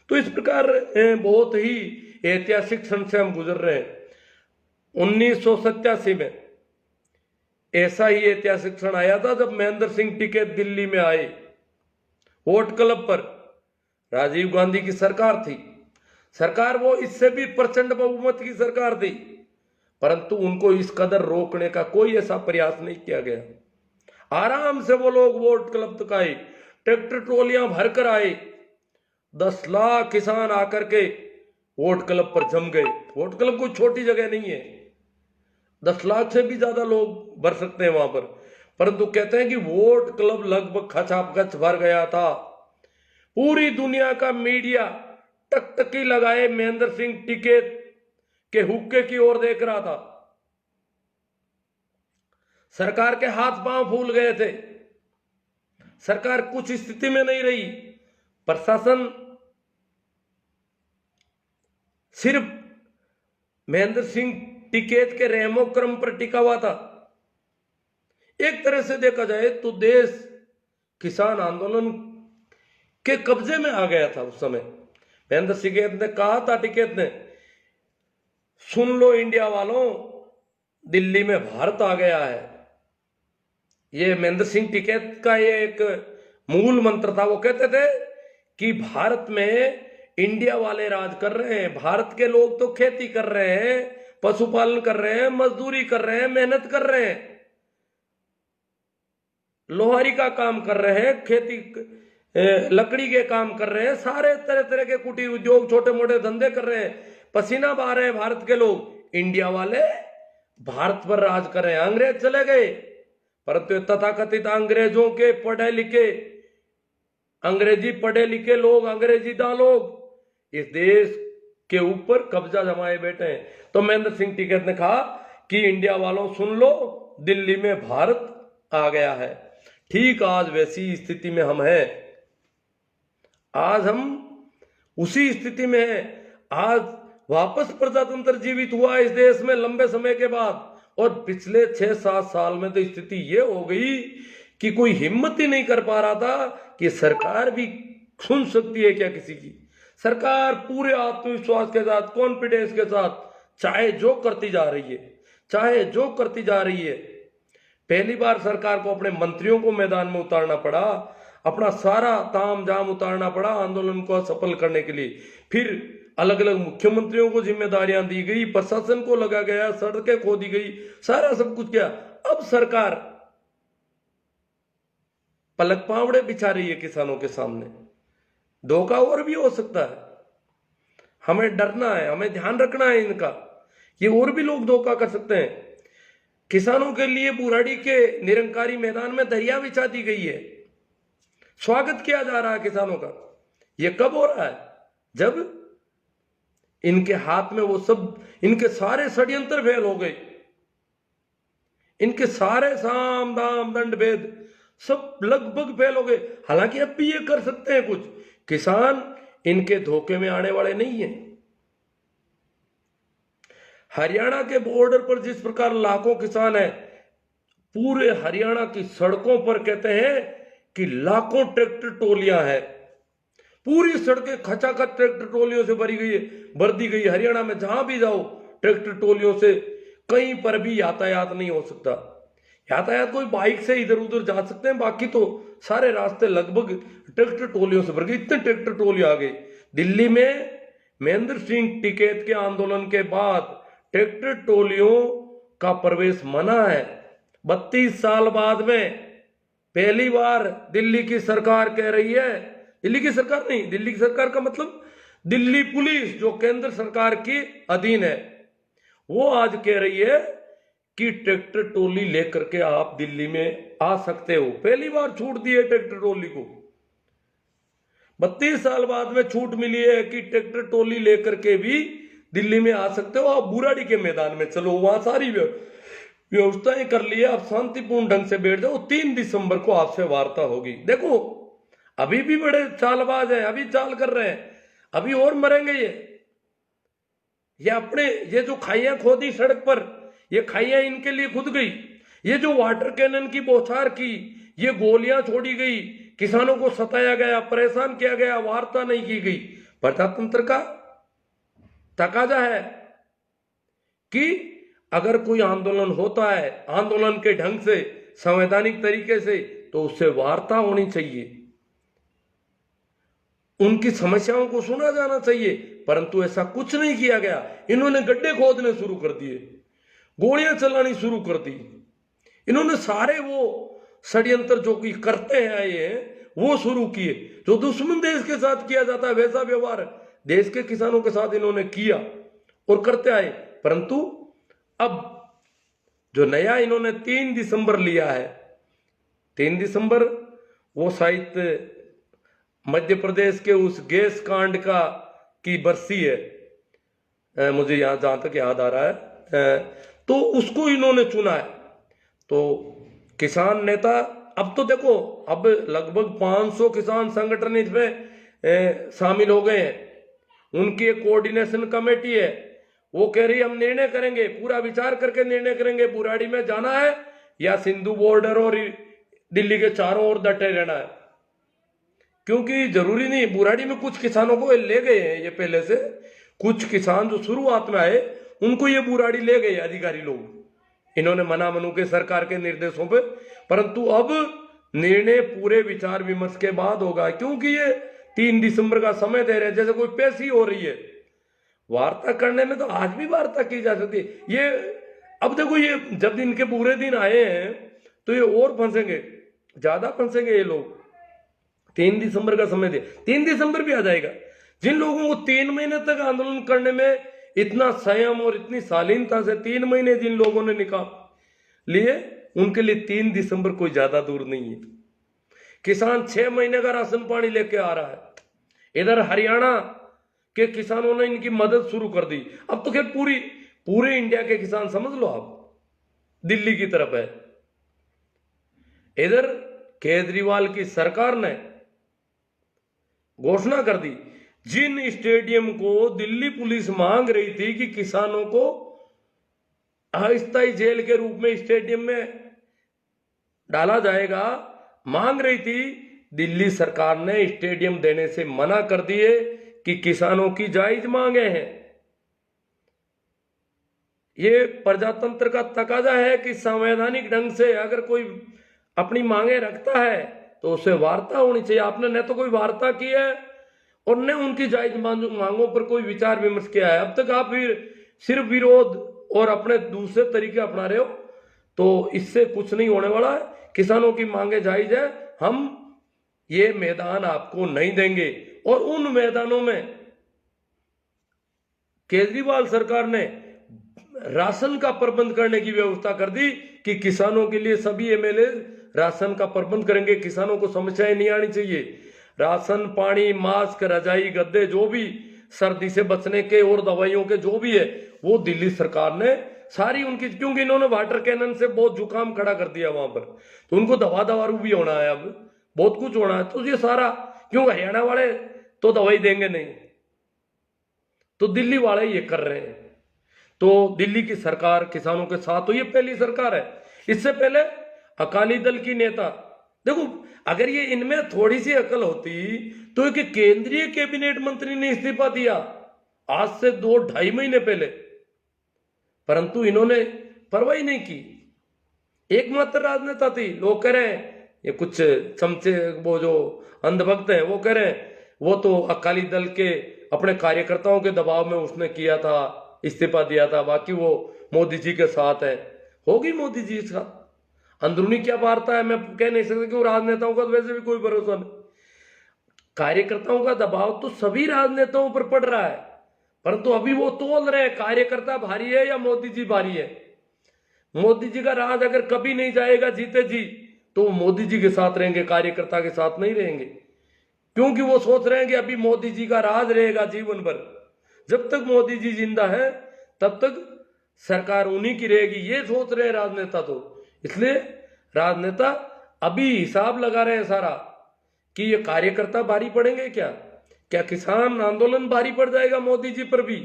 तो इस प्रकार बहुत ही ऐतिहासिक क्षण से हम गुजर रहे हैं। 1987 में ऐसा ही ऐतिहासिक क्षण आया था जब महेंद्र सिंह टिकैत दिल्ली में आए। वोट क्लब पर राजीव गांधी की सरकार थी, सरकार वो इससे भी प्रचंड बहुमत की सरकार थी, परंतु उनको इस कदर रोकने का कोई ऐसा प्रयास नहीं किया गया। आराम से वो लोग वोट क्लब तक आए, ट्रैक्टर ट्रॉलियां भरकर आए, 10 लाख किसान आकर के वोट क्लब पर जम गए। वोट क्लब कोई छोटी जगह नहीं है, 10 लाख से भी ज्यादा लोग भर सकते हैं वहां पर, परंतु कहते हैं कि वोट क्लब लगभग खचाखच भर गया था। पूरी दुनिया का मीडिया टकटकी लगाए महेंद्र सिंह टिकैत के हुक्के की ओर देख रहा था। सरकार के हाथ पांव फूल गए थे, सरकार कुछ स्थिति में नहीं रही, प्रशासन सिर्फ महेंद्र सिंह टिकैत के रहमो क्रम पर टिका हुआ था। एक तरह से देखा जाए तो देश किसान आंदोलन के कब्जे में आ गया था उस समय। महेंद्र सिंह टिकैत ने कहा था, टिकैत ने, सुन लो इंडिया वालों, दिल्ली में भारत आ गया है। ये महेंद्र सिंह टिकैत का ये एक मूल मंत्र था। वो कहते थे कि भारत में इंडिया वाले राज कर रहे हैं, भारत के लोग तो खेती कर रहे हैं, पशुपालन कर रहे हैं, मजदूरी कर रहे हैं, मेहनत कर रहे हैं, लोहारी का काम कर रहे हैं, खेती लकड़ी के काम कर रहे हैं, सारे तरह तरह के कुटीर उद्योग, छोटे मोटे धंधे कर रहे हैं, पसीना बहा रहे हैं भारत के लोग। इंडिया वाले भारत पर राज कर रहे हैं। अंग्रेज चले गए, परंतु तथाकथित अंग्रेजों के पढ़े लिखे, अंग्रेजी पढ़े लिखे लोग, अंग्रेजीदा लोग इस देश के ऊपर कब्जा जमाए बैठे हैं। तो महेंद्र सिंह टिकैत ने कहा कि इंडिया वालों सुन लो, दिल्ली में भारत आ गया है। ठीक आज वैसी स्थिति में हम हैं, आज हम उसी स्थिति में हैं। आज वापस प्रजातंत्र जीवित हुआ इस देश में लंबे समय के बाद, और पिछले 6-7 साल में तो स्थिति ये हो गई कि कोई हिम्मत ही नहीं कर पा रहा था कि सरकार भी सुन सकती है क्या किसी की। सरकार पूरे आत्मविश्वास के साथ, कॉन्फिडेंस के साथ चाहे जो करती जा रही है, चाहे जो करती जा रही है। पहली बार सरकार को अपने मंत्रियों को मैदान में उतारना पड़ा, अपना सारा ताम झाम उतारना पड़ा आंदोलन को सफल करने के लिए। फिर अलग अलग मुख्यमंत्रियों को जिम्मेदारियां दी गई, प्रशासन को लगा गया, सड़कें खोदी गई, सारा सब कुछ किया। अब सरकार पलक पावड़े बिछा रही है किसानों के सामने। धोखा और भी हो सकता है, हमें डरना है, हमें ध्यान रखना है इनका, ये और भी लोग धोखा कर सकते हैं। किसानों के लिए बुराड़ी के निरंकारी मैदान में दरिया बिछा दी गई है, स्वागत किया जा रहा है किसानों का। ये कब हो रहा है? जब इनके हाथ में वो सब, इनके सारे षड्यंत्र फेल हो गए, इनके सारे साम दाम दंड भेद सब लगभग फेल हो गए। हालांकि अब भी ये कर सकते हैं कुछ, किसान इनके धोखे में आने वाले नहीं है। हरियाणा के बॉर्डर पर जिस प्रकार लाखों किसान हैं, पूरे हरियाणा की सड़कों पर कहते हैं कि लाखों ट्रैक्टर टोलियां हैं, पूरी सड़कें खचाखच ट्रैक्टर टोलियों से भर दी गई। हरियाणा में जहां भी जाओ ट्रैक्टर टोलियों से, कहीं पर भी यातायात नहीं हो सकता। यातायात कोई बाइक से इधर उधर जा सकते हैं, बाकी तो सारे रास्ते लगभग ट्रैक्टर टोलियों से भर गए। इतने ट्रैक्टर टोली आ गए। दिल्ली में महेंद्र सिंह टिकैत के आंदोलन के बाद ट्रैक्टर टोलियों का प्रवेश मना है। 32 साल बाद में पहली बार दिल्ली की सरकार कह रही है, दिल्ली की सरकार नहीं, दिल्ली की सरकार का मतलब दिल्ली पुलिस जो केंद्र सरकार के अधीन है, वो आज कह रही है कि ट्रैक्टर टोली लेकर के आप दिल्ली में आ सकते हो। पहली बार छूट दी है ट्रैक्टर टोली को, 32 साल बाद में छूट मिली है कि ट्रैक्टर टोली लेकर के भी दिल्ली में आ सकते हो। आप बुराड़ी के मैदान में चलो, वहां सारी व्यवस्थाएं कर ली है, आप शांतिपूर्ण ढंग से बैठ जाओ। 3 दिसंबर को आपसे वार्ता होगी। देखो अभी भी बड़े चालबाज हैं, अभी चाल कर रहे हैं, अभी और मरेंगे ये अपने, ये जो खाइयां खोदी सड़क पर, ये खाइयां इनके लिए खुद गई। ये जो वाटर कैनन की बौछार की, ये गोलियां छोड़ी गई, किसानों को सताया गया, परेशान किया गया, वार्ता नहीं की गई, प्रजातंत्र का तकाजा है कि अगर कोई आंदोलन होता है आंदोलन के ढंग से संवैधानिक तरीके से तो उससे वार्ता होनी चाहिए, उनकी समस्याओं को सुना जाना चाहिए, परंतु ऐसा कुछ नहीं किया गया। इन्होंने गड्ढे खोदने शुरू कर दिए, गोलियां चलानी शुरू कर दी। इन्होंने सारे वो षड्यंत्र जो कि करते हैं आए हैं वो शुरू किए। जो दुश्मन देश के साथ किया जाता है वैसा व्यवहार देश के किसानों के साथ इन्होंने किया और करते आए। परंतु अब जो नया इन्होंने 3 दिसंबर लिया है, 3 दिसंबर वो शायद मध्य प्रदेश के उस गैस कांड का की बरसी है, मुझे यहां जहां तक याद आ रहा है, तो उसको इन्होंने चुना है। तो किसान नेता अब तो देखो अब लगभग 500 किसान संगठन इसमें शामिल हो गए हैं। उनकी एक कोऑर्डिनेशन कमेटी है, वो कह रही हम निर्णय करेंगे, पूरा विचार करके निर्णय करेंगे बुराड़ी में जाना है या सिंधु बॉर्डर और दिल्ली के चारों ओर डटे रहना है। क्योंकि जरूरी नहीं, बुराड़ी में कुछ किसानों को ले गए हैं ये पहले से, कुछ किसान जो शुरुआत में आए उनको ये बुराड़ी ले गए अधिकारी लोग, इन्होंने मना मनू के सरकार के निर्देशों पे। परंतु अब निर्णय पूरे विचार विमर्श के बाद होगा, क्योंकि ये 3 दिसंबर का समय दे रहे हैं, जैसे कोई पेशी हो रही है। वार्ता करने में तो आज भी वार्ता की जा सकती है। ये अब देखो ये जब इनके पूरे दिन आए हैं तो ये और फंसेंगे, ज्यादा फंसेंगे ये लोग। 3 दिसंबर का समय दे, 3 दिसंबर भी आ जाएगा। जिन लोगों को 3 महीने तक आंदोलन करने में इतना संयम और इतनी शालीनता से 3 महीने जिन लोगों ने निकाल लिए, उनके लिए 3 दिसंबर कोई ज्यादा दूर नहीं है। किसान 6 महीने का राशन पानी लेके आ रहा है। इधर हरियाणा के किसानों ने इनकी मदद शुरू कर दी। अब तो खैर पूरे इंडिया के किसान समझ लो आप दिल्ली की तरफ है। इधर केजरीवाल की सरकार ने घोषणा कर दी, जिन स्टेडियम को दिल्ली पुलिस मांग रही थी कि किसानों को अस्थायी जेल के रूप में स्टेडियम में डाला जाएगा, मांग रही थी, दिल्ली सरकार ने स्टेडियम देने से मना कर दिए कि किसानों की जायज मांगे हैं। ये प्रजातंत्र का तकाजा है कि संवैधानिक ढंग से अगर कोई अपनी मांगे रखता है तो उसे वार्ता होनी चाहिए। आपने न तो कोई वार्ता की है और न उनकी जायज मांगों पर कोई विचार विमर्श किया है। अब तक आप सिर्फ विरोध और अपने दूसरे तरीके अपना रहे हो, तो इससे कुछ नहीं होने वाला है। किसानों की मांगे जायज है, हम ये मैदान आपको नहीं देंगे। और उन मैदानों में केजरीवाल सरकार ने राशन का प्रबंध करने की व्यवस्था कर दी कि किसानों के लिए सभी एमएलए राशन का प्रबंध करेंगे, किसानों को समस्याएं नहीं आनी चाहिए। राशन, पानी, मास्क, रजाई, गद्दे, जो भी सर्दी से बचने के और दवाइयों के जो भी है, वो दिल्ली सरकार ने सारी उनकी, क्योंकि इन्होंने वाटर कैनन से बहुत जुकाम खड़ा कर दिया वहां पर, तो उनको दवा दारू भी होना है, अब बहुत कुछ होना है। तो ये सारा, क्यों हरियाणा वाले तो दवाई देंगे नहीं, तो दिल्ली वाले ये कर रहे हैं। तो दिल्ली की सरकार किसानों के साथ, तो ये पहली सरकार है। इससे पहले अकाली दल की नेता, देखो अगर ये इनमें थोड़ी सी अकल होती तो एक केंद्रीय कैबिनेट मंत्री ने इस्तीफा दिया आज से 2-2.5 महीने पहले, परंतु इन्होंने परवाही नहीं की। एकमात्र राजनेता थी, लोग कह रहे हैं ये कुछ चमचे, वो जो अंधभक्त हैं वो कह रहे हैं वो तो अकाली दल के अपने कार्यकर्ताओं के दबाव में उसने किया था, इस्तीफा दिया था, बाकी वो मोदी जी के साथ है। होगी मोदी जी का अंदरूनी क्या वार्ता है मैं कह नहीं सकता, क्यों राजनेताओं का तो वैसे भी कोई भरोसा नहीं। कार्यकर्ताओं का दबाव तो सभी राजनेताओं पर पड़ रहा है, परंतु अभी वो तोल रहे हैं कार्यकर्ता भारी है या मोदी जी भारी है। मोदी जी का राज अगर कभी नहीं जाएगा जीते जी, तो मोदी जी के साथ रहेंगे, कार्यकर्ता के साथ नहीं रहेंगे, क्योंकि वो सोच रहे हैं कि अभी मोदी जी का राज रहेगा जीवन भर। जब तक मोदी जी जिंदा है तब तक सरकार उन्हीं की रहेगी, ये सोच रहे हैं राजनेता। तो इसलिए राजनेता अभी हिसाब लगा रहे हैं सारा कि ये कार्यकर्ता भारी पड़ेंगे, क्या किसान आंदोलन भारी पड़ जाएगा मोदी जी पर भी।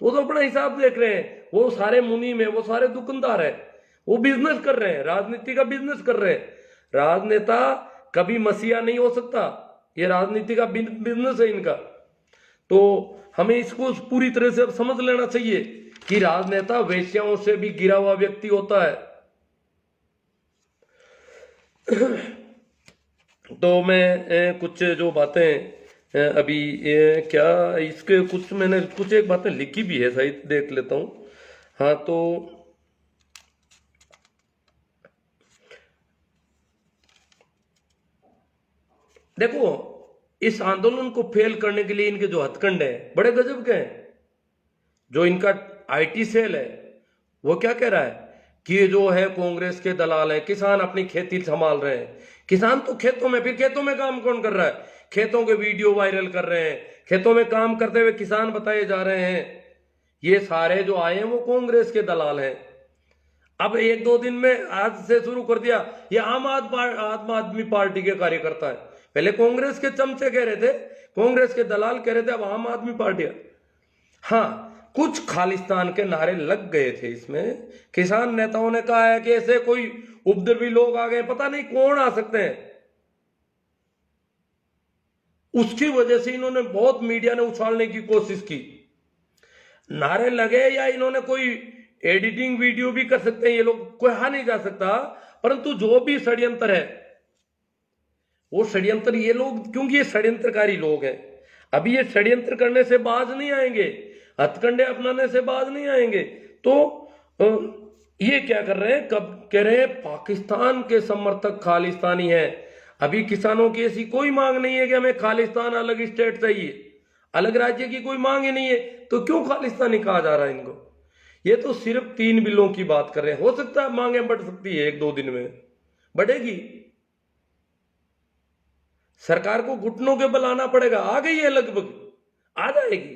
वो तो अपना हिसाब देख रहे हैं, वो सारे मुनीम है, वो सारे दुकानदार है, वो बिजनेस कर रहे हैं, राजनीति का बिजनेस कर रहे हैं। राजनेता कभी मसीहा नहीं हो सकता, ये राजनीति का बिजनेस है इनका। तो हमें इसको पूरी तरह से अब समझ लेना चाहिए कि राजनेता वेश्याओं से भी गिरा हुआ व्यक्ति होता है। तो मैं कुछ जो बातें अभी क्या इसके कुछ मैंने कुछ एक बातें लिखी भी है, सही देख लेता हूँ। हाँ, तो देखो, इस आंदोलन को फेल करने के लिए इनके जो हथकंडे हैं बड़े गजब के हैं। जो इनका आईटी सेल है वो क्या कह रहा है कि ये जो है कांग्रेस के दलाल हैं, किसान अपनी खेती संभाल रहे हैं। किसान तो खेतों में, फिर खेतों में काम कौन कर रहा है? खेतों के वीडियो वायरल कर रहे हैं, खेतों में काम करते हुए किसान बताए जा रहे हैं। ये सारे जो आए हैं वो कांग्रेस के दलाल हैं। अब एक दो दिन में आज से शुरू कर दिया, ये आम आदमी पार्टी के कार्यकर्ता है। पहले कांग्रेस के चमचे कह रहे थे, कांग्रेस के दलाल कह रहे थे, अब आम आदमी पार्टी। हाँ, कुछ खालिस्तान के नारे लग गए थे इसमें। किसान नेताओं ने कहा है कि ऐसे कोई उपद्रवी लोग आ गए, पता नहीं कौन आ सकते हैं। उसकी वजह से इन्होंने बहुत, मीडिया ने उछालने की कोशिश की। नारे लगे या इन्होंने कोई एडिटिंग वीडियो भी कर सकते हैं ये लोग, कहा नहीं जा सकता। परंतु जो भी षड्यंत्र है वो षड्यंत्र ये लोग, क्योंकि ये षड्यंत्रकारी लोग हैं, अभी ये षड्यंत्र करने से बाज नहीं आएंगे, हथकंडे अपनाने से बाज नहीं आएंगे। तो ये क्या कर रहे हैं, कब कह रहे हैं पाकिस्तान के समर्थक खालिस्तानी हैं। अभी किसानों की ऐसी कोई मांग नहीं है कि हमें खालिस्तान अलग स्टेट चाहिए, अलग राज्य की कोई मांग ही नहीं है। तो क्यों खालिस्तानी कहा जा रहा है इनको? ये तो सिर्फ 3 बिलों की बात कर रहे हैं। हो सकता है मांगे बढ़ सकती है, 1-2 दिन में बढ़ेगी। सरकार को घुटनों के बल आना पड़ेगा। आ गई है, लगभग आ जाएगी।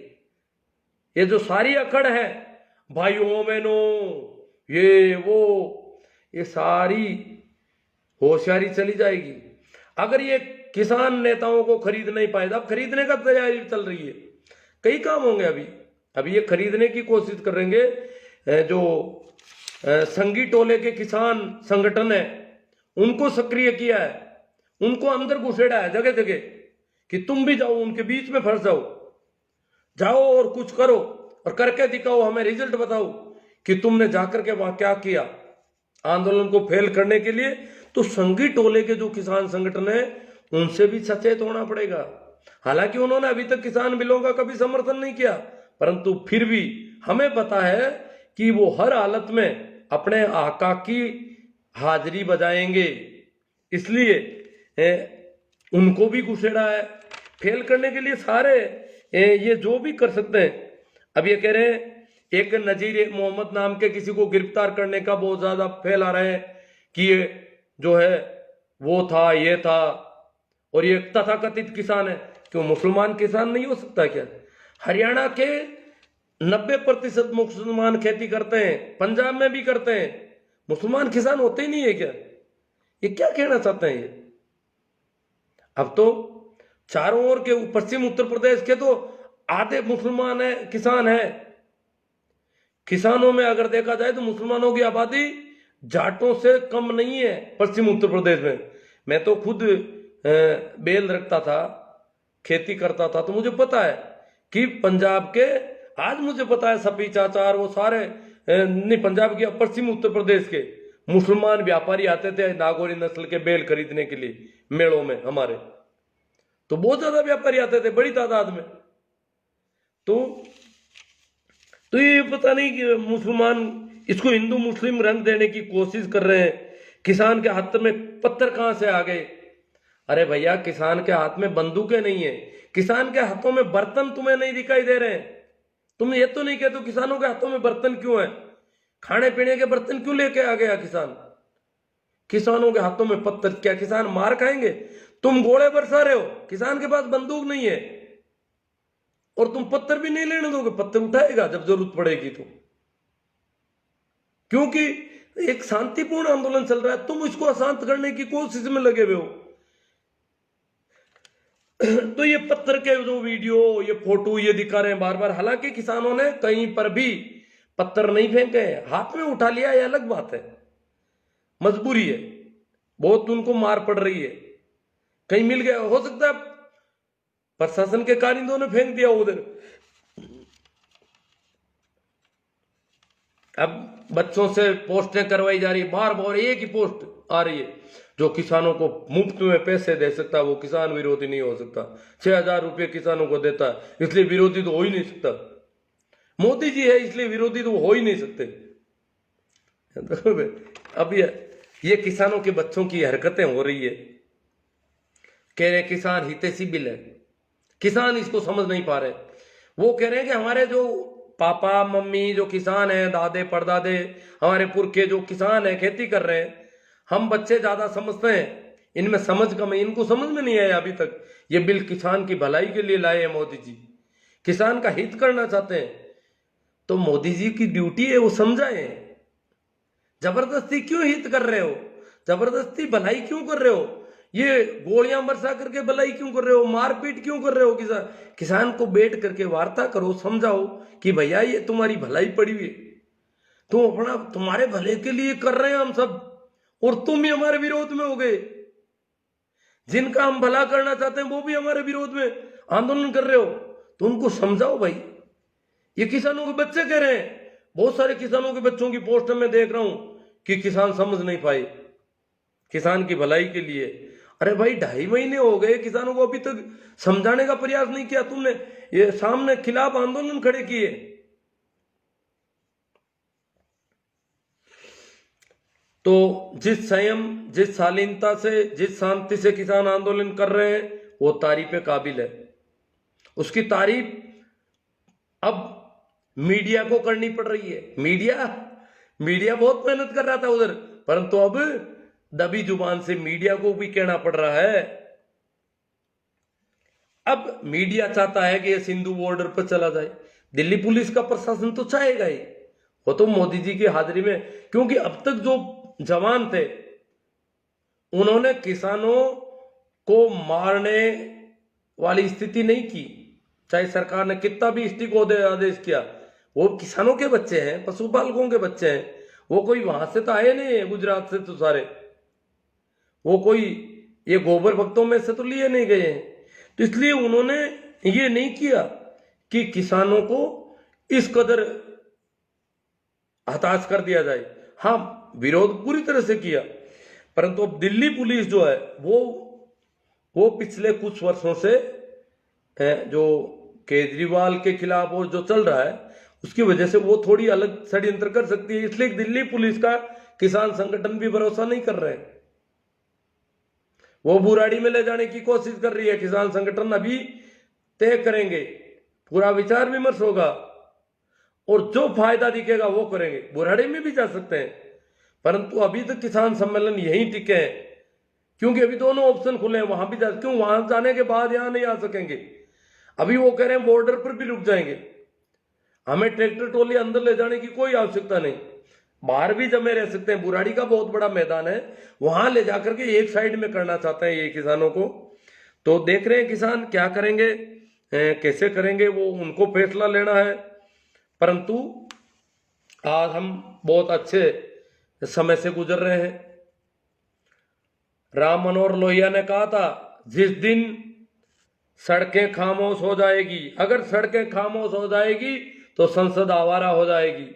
ये जो सारी अकड़ है, भाइयों बहनों, ये वो, ये सारी होशियारी चली जाएगी अगर ये किसान नेताओं को खरीद नहीं पाए। अब खरीदने का तैयारी चल रही है, कई काम होंगे अभी ये खरीदने की कोशिश करेंगे। जो संगी टोले के किसान संगठन है उनको सक्रिय किया है, उनको अंदर घुसेड़ा है जगह जगह कि तुम भी जाओ, उनके बीच में फंस जाओ और कुछ करो और करके दिखाओ, हमें रिजल्ट बताओ कि तुमने जाकर के वहां क्या किया आंदोलन को फेल करने के लिए। तो संगी टोले के जो किसान संगठन है उनसे भी सचेत होना पड़ेगा। हालांकि उन्होंने अभी तक किसान बिलों का कभी समर्थन नहीं किया, परंतु फिर भी हमें पता है कि वो हर हालत में अपने आका की हाजिरी बजाएंगे। इसलिए उनको भी घुसेड़ा है फेल करने के लिए। सारे ये जो भी कर सकते हैं। अब ये कह रहे हैं एक नजीर मोहम्मद नाम के किसी को गिरफ्तार करने का बहुत ज्यादा फैला रहे हैं कि ये जो है वो था, ये था, और ये तथाकथित किसान है। क्यों मुसलमान किसान नहीं हो सकता क्या? हरियाणा के 90% मुसलमान खेती करते हैं, पंजाब में भी करते हैं। मुसलमान किसान होते ही नहीं है क्या? ये क्या कहना चाहते हैं ये? अब तो चारों ओर के पश्चिम उत्तर प्रदेश के तो आधे मुसलमान है, किसान है। किसानों में अगर देखा जाए तो मुसलमानों की आबादी जाटों से कम नहीं है पश्चिम उत्तर प्रदेश में। मैं तो खुद बेल रखता था, खेती करता था, तो मुझे पता है कि पंजाब के, आज मुझे पता है सपी चाचार वो सारे नहीं, पंजाब के पश्चिम उत्तर प्रदेश के मुसलमान व्यापारी आते थे नागौरी नस्ल के बेल खरीदने के लिए मेलों में हमारे। तो बहुत ज्यादा व्यापारी आते थे, बड़ी तादाद में। तो ये पता नहीं कि मुसलमान इसको हिंदू मुस्लिम रंग देने की कोशिश कर रहे हैं। किसान के हाथ में पत्थर कहां से आ गए? अरे भैया, किसान के हाथ में बंदूकें नहीं है, किसान के हाथों में बर्तन तुम्हें नहीं दिखाई दे रहे हैं। तुम ये तो नहीं कहते किसानों के हाथों में बर्तन क्यों है? खाने पीने के बर्तन क्यों लेके आ गया किसान? किसानों के हाथों में पत्थर, क्या किसान मार खाएंगे? तुम गोले बरसा रहे हो, किसान के पास बंदूक नहीं है और तुम पत्थर भी नहीं लेने दोगे। पत्थर उठाएगा जब जरूरत पड़ेगी तो, क्योंकि एक शांतिपूर्ण आंदोलन चल रहा है, तुम इसको अशांत करने की कोशिश में लगे हुए हो। तो ये पत्थर के जो वीडियो, ये फोटो ये दिखा रहे हैं बार बार। हालांकि किसानों ने कहीं पर भी पत्थर नहीं फेंके, हाथ में उठा लिया, ये अलग बात है, मजबूरी है, बहुत उनको मार पड़ रही है, कहीं मिल गया हो सकता है प्रशासन के कारिंदों ने फेंक दिया उधर। अब बच्चों से पोस्टें करवाई जा रही, बार बार एक ही पोस्ट आ रही है। जो किसानों को मुफ्त में पैसे दे सकता वो किसान विरोधी नहीं हो सकता। 6,000 रुपये किसानों को देता है, इसलिए विरोधी तो हो ही नहीं सकता। मोदी जी है इसलिए विरोधी तो हो ही नहीं सकते। अब ये किसानों के बच्चों की हरकतें हो रही है। कह रहे किसान हितैषी बिल है, किसान इसको समझ नहीं पा रहे। वो कह रहे हैं कि हमारे जो पापा मम्मी जो किसान हैं, दादे परदादे हमारे पुरखे जो किसान हैं, खेती कर रहे हैं, हम बच्चे ज्यादा समझते हैं, इनमें समझ कम है, इनको समझ में नहीं आया अभी तक। ये बिल किसान की भलाई के लिए लाए हैं मोदी जी, किसान का हित करना चाहते हैं। तो मोदी जी की ड्यूटी है वो समझाए। जबरदस्ती क्यों हित कर रहे हो, जबरदस्ती भलाई क्यों कर रहे हो, ये गोलियां बरसा करके भलाई क्यों कर रहे हो, मारपीट क्यों कर रहे हो। किसान को बैठ करके वार्ता करो, समझाओ कि भैया ये तुम्हारी भलाई पड़ी हुई है, तुम अपना तुम्हारे भले के लिए कर रहे हैं हम सब, और तुम भी हमारे विरोध में हो गए। जिनका हम भला करना चाहते हैं वो भी हमारे विरोध में आंदोलन कर रहे हो, तो उनको समझाओ भाई। ये किसानों के बच्चे कह रहे हैं, बहुत सारे किसानों के बच्चों की पोस्ट में देख रहा हूं कि किसान समझ नहीं पाए किसान की भलाई के लिए। अरे भाई 2.5 महीने हो गए किसानों को, अभी तक समझाने का प्रयास नहीं किया तुमने। ये सामने खिलाफ आंदोलन खड़े किए। तो जिस संयम, जिस शालीनता से, जिस शांति से किसान आंदोलन कर रहे हैं वो तारीफ काबिल है। उसकी तारीफ अब मीडिया को करनी पड़ रही है। मीडिया बहुत मेहनत कर रहा था उधर, परंतु अब दबी जुबान से मीडिया को भी कहना पड़ रहा है। अब मीडिया चाहता है कि ये सिंधु बॉर्डर पर चला जाए। दिल्ली पुलिस का प्रशासन तो चाहेगा ही, वो तो मोदी जी की हाजिरी में, क्योंकि अब तक जो जवान थे उन्होंने किसानों को मारने वाली स्थिति नहीं की। चाहे सरकार ने कितना भी स्टिक आदेश किया, वो किसानों के बच्चे हैं, पशुपालकों के बच्चे हैं। वो कोई वहां से तो आए नहीं है, गुजरात से तो सारे, वो कोई ये गोबर भक्तों में से तो लिए नहीं गए हैं। तो इसलिए उन्होंने ये नहीं किया कि किसानों को इस कदर हताश कर दिया जाए। हाँ, विरोध पूरी तरह से किया, परंतु अब दिल्ली पुलिस जो है वो पिछले कुछ वर्षों से जो केजरीवाल के वो जो चल रहा है उसकी वजह से वो थोड़ी अलग षड्यंत्र कर सकती है। इसलिए दिल्ली पुलिस का किसान संगठन भी भरोसा नहीं कर रहे हैं, वो बुराड़ी में ले जाने की कोशिश कर रही है। किसान संगठन अभी तय करेंगे, पूरा विचार विमर्श होगा और जो फायदा दिखेगा वो करेंगे। बुराड़ी में भी जा सकते हैं, परंतु अभी तक किसान सम्मेलन यहीं टिके हैं, क्योंकि अभी दोनों ऑप्शन खुले हैं। वहां भी क्यों, वहां जाने के बाद यहां नहीं आ सकेंगे। अभी वो कह रहे हैं बॉर्डर पर भी रुक जाएंगे, हमें ट्रैक्टर ट्रॉली अंदर ले जाने की कोई आवश्यकता नहीं, बाहर भी जमे रह सकते हैं। बुराड़ी का बहुत बड़ा मैदान है, वहां ले जाकर के एक साइड में करना चाहते हैं ये किसानों को। तो देख रहे हैं किसान क्या करेंगे, कैसे करेंगे, वो उनको फैसला लेना है। परंतु आज हम बहुत अच्छे समय से गुजर रहे हैं। राम मनोहर लोहिया ने कहा था, जिस दिन सड़कें खामोश हो जाएगी, अगर सड़कें खामोश हो जाएगी तो संसद आवारा हो जाएगी।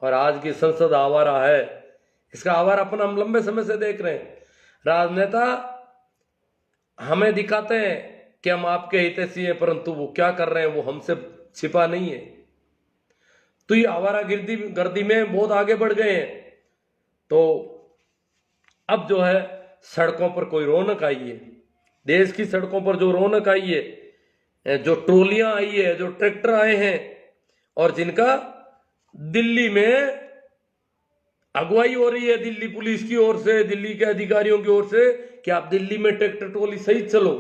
और आज की संसद आवारा है। इसका आवारापन हम लंबे समय से देख रहे हैं। राजनेता हमें दिखाते हैं कि हम आपके हितैषी हैं, परंतु वो क्या कर रहे हैं वो हमसे छिपा नहीं है। तो ये आवारा गर्दी में बहुत आगे बढ़ गए हैं। तो अब जो है सड़कों पर कोई रौनक आई है, देश की सड़कों पर जो रौनक आई है, जो ट्रोलियां आई है, जो ट्रैक्टर आए हैं, और जिनका दिल्ली में अगुवाई हो रही है दिल्ली पुलिस की ओर से, दिल्ली के अधिकारियों की ओर से, कि आप दिल्ली में ट्रैक्टर ट्रॉली सहित चलो।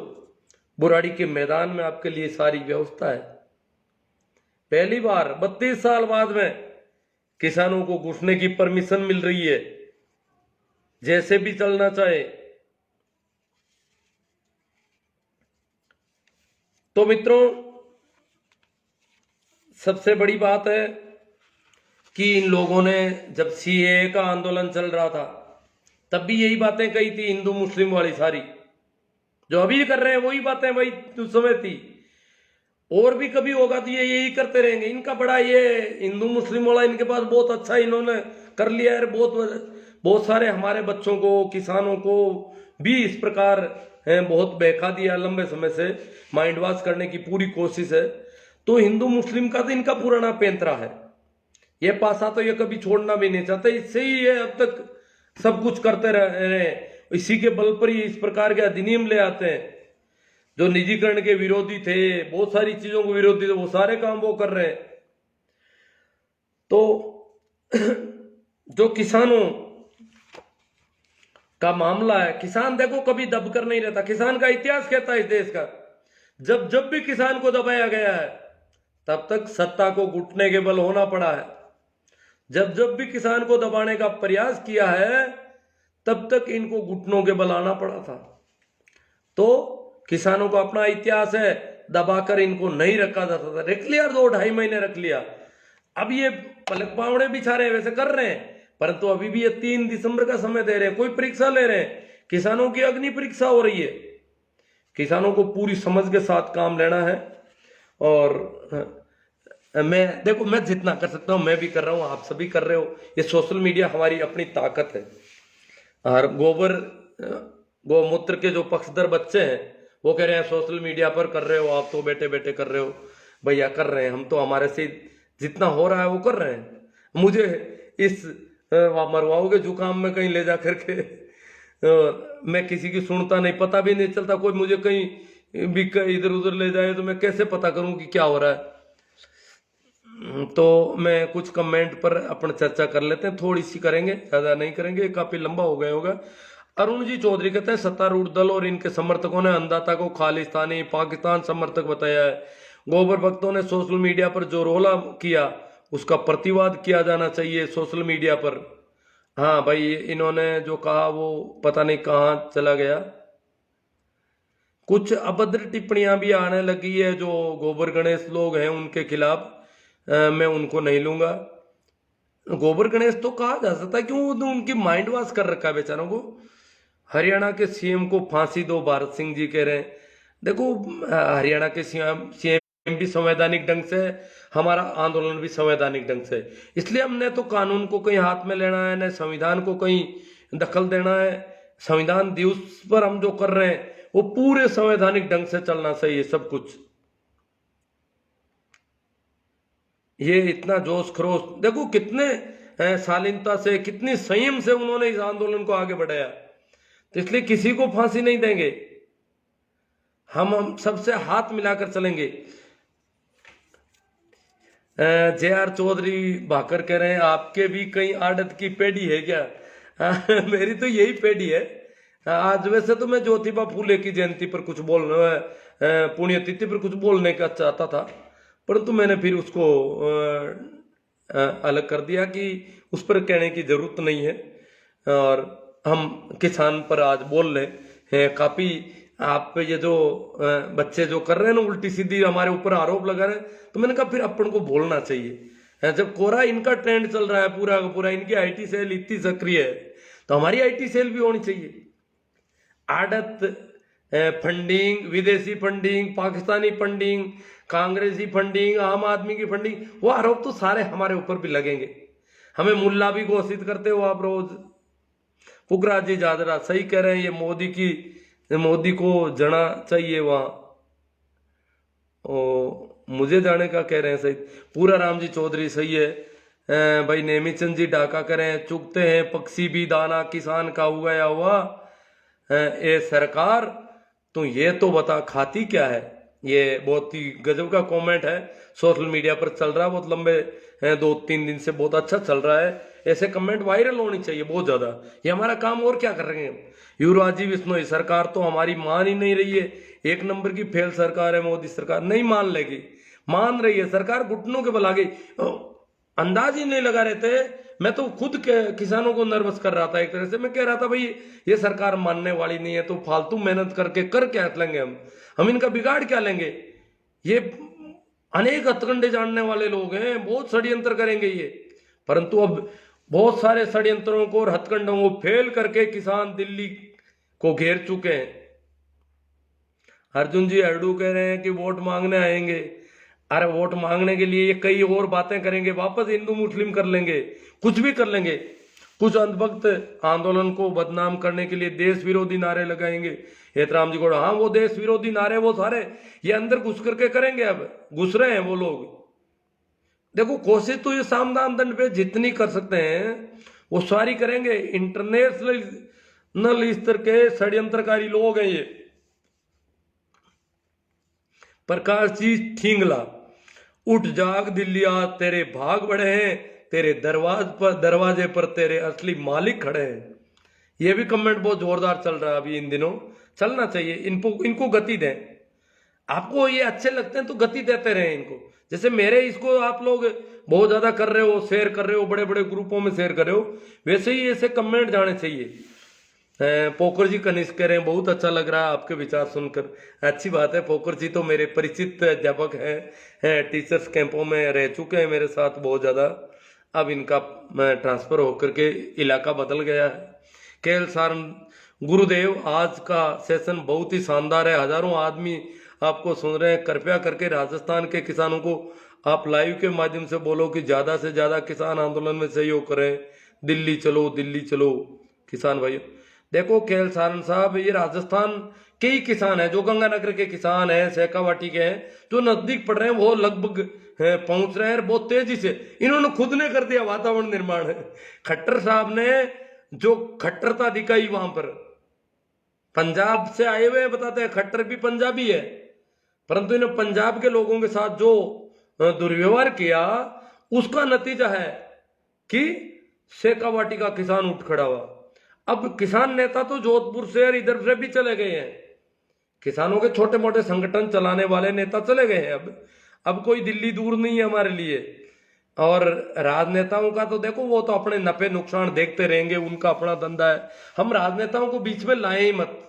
बुराड़ी के मैदान में आपके लिए सारी व्यवस्था है। पहली बार 32 साल बाद में किसानों को घुसने की परमिशन मिल रही है, जैसे भी चलना चाहे। तो मित्रों, सबसे बड़ी बात है कि इन लोगों ने जब सीएए का आंदोलन चल रहा था तब भी यही बातें कही थी, हिंदू मुस्लिम वाली सारी, जो अभी कर रहे हैं वही बातें वही उस समय थी, और भी कभी होगा तो ये यही करते रहेंगे। इनका बड़ा ये हिंदू मुस्लिम वाला इनके पास बहुत अच्छा इन्होंने कर लिया है। बहुत सारे हमारे बच्चों को, किसानों को भी इस प्रकार बहुत बहका दिया लंबे समय से, माइंड वॉश करने की पूरी कोशिश है। तो हिंदू मुस्लिम का तो इनका पुराना पैंतरा है, ये पासा तो ये कभी छोड़ना भी नहीं चाहते। इससे ही ये अब तक सब कुछ करते रहे, इसी के बल पर ही इस प्रकार के अधिनियम ले आते हैं। जो निजीकरण के विरोधी थे, बहुत सारी चीजों को विरोधी थे, वो सारे काम वो कर रहे हैं। तो जो किसानों का मामला है, किसान देखो कभी दबकर नहीं रहता। किसान का इतिहास कहता है इस देश का, जब जब भी किसान को दबाया गया है तब तक सत्ता को घुटने के बल होना पड़ा है। जब जब भी किसान को दबाने का प्रयास किया है तब तक इनको घुटनों के बल आना पड़ा था। तो किसानों का अपना इतिहास है, दबाकर इनको नहीं रखा जाता था। रख लिया 2-2.5 महीने रख लिया, अब ये पलक पावड़े बिछा रहे हैं, वैसे कर रहे हैं, परंतु अभी भी ये 3 दिसंबर का समय दे रहे हैं, कोई परीक्षा ले रहे हैं। किसानों की अग्नि परीक्षा हो रही है। किसानों को पूरी समझ के साथ काम लेना है। और मैं देखो, मैं जितना कर सकता हूं मैं भी कर रहा हूं, आप सभी कर रहे हो। ये सोशल मीडिया हमारी अपनी ताकत है। और गौमूत्र के जो पक्षधर बच्चे हैं वो कह रहे हैं सोशल मीडिया पर कर रहे हो, आप तो बैठे बैठे कर रहे हो। भैया कर रहे हैं, हम तो हमारे से जितना हो रहा है वो कर रहे हैं। मुझे इस मरवाओगे जुकाम में कहीं ले जा करके, मैं किसी की सुनता नहीं, पता भी नहीं चलता। कोई मुझे कहीं भी इधर उधर ले जाए तो मैं कैसे पता करूं कि क्या हो रहा है। तो मैं कुछ कमेंट पर अपन चर्चा कर लेते हैं, थोड़ी सी करेंगे, ज्यादा नहीं करेंगे, काफी लंबा हो गया होगा। अरुण जी चौधरी कहते हैं सत्तारूढ़ दल और इनके समर्थकों ने अन्नदाता को खालिस्तानी पाकिस्तान समर्थक बताया है। गोबर भक्तों ने सोशल मीडिया पर जो रोला किया उसका प्रतिवाद किया जाना चाहिए सोशल मीडिया पर। हाँ भाई, इन्होंने जो कहा वो पता नहीं कहाँ चला गया। कुछ अभद्र टिप्पणियां भी आने लगी है जो गोबर गणेश लोग हैं उनके खिलाफ, मैं उनको नहीं लूंगा। गोबर गणेश तो कहा जा सकता है, क्यों उनकी माइंड वॉश कर रखा है बेचारों को। हरियाणा के सीएम को फांसी दो, भारत सिंह जी कह रहे हैं। देखो, हरियाणा के सीएम भी संवैधानिक ढंग से, हमारा आंदोलन भी संवैधानिक ढंग से, इसलिए हमने तो कानून को कहीं हाथ में लेना है, न संविधान को कहीं दखल देना है। संविधान दिवस पर हम जो कर रहे हैं वो पूरे संवैधानिक ढंग से चलना चाहिए सब कुछ। ये इतना जोश खरोश देखो, कितने शालीनता से, कितनी संयम से उन्होंने इस आंदोलन को आगे बढ़ाया। तो इसलिए किसी को फांसी नहीं देंगे, हम सबसे हाथ मिलाकर चलेंगे। जे.आर. चौधरी भाकर कह रहे हैं आपके भी कई आदत की पेढ़ी है क्या? मेरी तो यही पेढ़ी है। आज वैसे तो मैं ज्योतिबा फूले की जयंती पर कुछ बोलने, पुण्यतिथि पर कुछ बोलने का चाहता था, परंतु मैंने फिर उसको अलग कर दिया कि उस पर कहने की जरूरत नहीं है। और हम किसान पर आज बोल रहे हैं। काफी आप ये जो बच्चे जो कर रहे हैं ना उल्टी सीधी हमारे ऊपर आरोप लगा रहे हैं, तो मैंने कहा फिर अपन को बोलना चाहिए। जब कोरा इनका ट्रेंड चल रहा है पूरा का पूरा, इनकी आईटी सेल इतनी सक्रिय है, तो हमारी आईटी सेल भी होनी चाहिए। आड़त फंडिंग, विदेशी फंडिंग, पाकिस्तानी फंडिंग, कांग्रेसी फंडिंग, आम आदमी की फंडिंग, वो आरोप तो सारे हमारे ऊपर भी लगेंगे। हमें मुल्ला भी घोषित करते हो आप रोज। पुखराज जी जादरा सही कह रहे हैं, ये मोदी को जाना चाहिए वहां। मुझे जाने का कह रहे हैं सही। पूरा राम जी चौधरी सही है भाई। नेमीचंद जी ढाका करें, चुगते हैं पक्षी भी दाना किसान का उगाया हुआ। ए सरकार तो ये तो बता खाती क्या है। ये बहुत ही गजब का कमेंट है, सोशल मीडिया पर चल रहा है, बहुत लंबे 2-3 दिन से बहुत अच्छा चल रहा है। ऐसे कमेंट वायरल होनी चाहिए बहुत ज्यादा। ये हमारा काम, और क्या कर रहे हैं। युवराज जी विश्नोई, सरकार तो हमारी मान ही नहीं रही है, 1 नंबर की फेल सरकार है मोदी सरकार। नहीं मान लेगी, मान रही है सरकार, घुटनों के बल आ गई। अंदाज ही नहीं लगा रहे थे। मैं तो खुद किसानों को नर्वस कर रहा था एक तरह से। मैं कह रहा था भाई ये सरकार मानने वाली नहीं है, तो फालतू मेहनत करके कर क्या लेंगे हम इनका बिगाड़ क्या लेंगे। ये अनेक हथकंडे जानने वाले लोग हैं, बहुत षड्यंत्र करेंगे ये। परंतु अब बहुत सारे षड्यंत्रों को और हथकंडों को फेल करके किसान दिल्ली को घेर चुके हैं। अर्जुन जी अड्डू कह रहे हैं कि वोट मांगने आएंगे। अरे वोट मांगने के लिए ये कई और बातें करेंगे, वापस हिंदू मुस्लिम कर लेंगे, कुछ भी कर लेंगे। कुछ अंधभक्त आंदोलन को बदनाम करने के लिए देश विरोधी नारे लगाएंगे। हेतराम जी को, हाँ वो देश विरोधी नारे वो सारे ये अंदर घुस करके करेंगे, अब घुस रहे हैं वो लोग। देखो कोशिश तो ये सामदान दंड पे जितनी कर सकते हैं वो सारी करेंगे। इंटरनेशनल स्तर के षड्यंत्रकारी लोग हैं ये। प्रकाश जी ठींगला, उठ जाग दिल्लिया, तेरे भाग बढ़े हैं, तेरे दरवाजे पर तेरे असली मालिक खड़े हैं। ये भी कमेंट बहुत जोरदार चल रहा है अभी इन दिनों, चलना चाहिए। इनको गति दें। आपको ये अच्छे लगते हैं तो गति देते रहे इनको। जैसे मेरे इसको आप लोग बहुत ज्यादा कर रहे हो, शेयर कर रहे हो, बड़े बड़े ग्रुपों में शेयर कर रहे हो, वैसे ही ऐसे कमेंट जाने चाहिए। पोकर जी कनिष्क कह रहे हैं बहुत अच्छा लग रहा है आपके विचार सुनकर। अच्छी बात है, पोकर जी तो मेरे परिचित अध्यापक हैं, टीचर्स कैंपों में रह चुके हैं मेरे साथ बहुत ज्यादा। अब इनका ट्रांसफर होकर के इलाका बदल गया है। केएल सारन, गुरुदेव आज का सेशन बहुत ही शानदार है, हजारों आदमी आपको सुन रहे हैं। कृपया करके राजस्थान के किसानों को आप लाइव के माध्यम से बोलो कि ज्यादा से ज्यादा किसान आंदोलन में सहयोग करें। दिल्ली चलो, दिल्ली चलो किसान भाइयों। देखो केएल सारन साहब, ये राजस्थान के ही किसान है, जो गंगानगर के किसान हैं, शेखावाटी के हैं, जो नजदीक पड़ रहे हैं, वो लगभग पहुंच रहे हैं बहुत तेजी से। इन्होंने खुद ने कर दिया वातावरण निर्माण। खट्टर साहब ने जो खट्टरता दिखाई वहां पर, पंजाब से आए हुए बताते हैं, खट्टर भी पंजाबी है, परंतु इन्हें पंजाब के लोगों के साथ जो दुर्व्यवहार किया उसका नतीजा है कि शेखावाटी का किसान उठ खड़ा हुआ। अब किसान नेता तो जोधपुर से और इधर से भी चले गए हैं, किसानों के छोटे मोटे संगठन चलाने वाले नेता चले गए हैं। अब कोई दिल्ली दूर नहीं है हमारे लिए। और राजनेताओं का तो देखो, वो तो अपने नफे नुकसान देखते रहेंगे, उनका अपना धंधा है। हम राजनेताओं को बीच में लाए ही मत,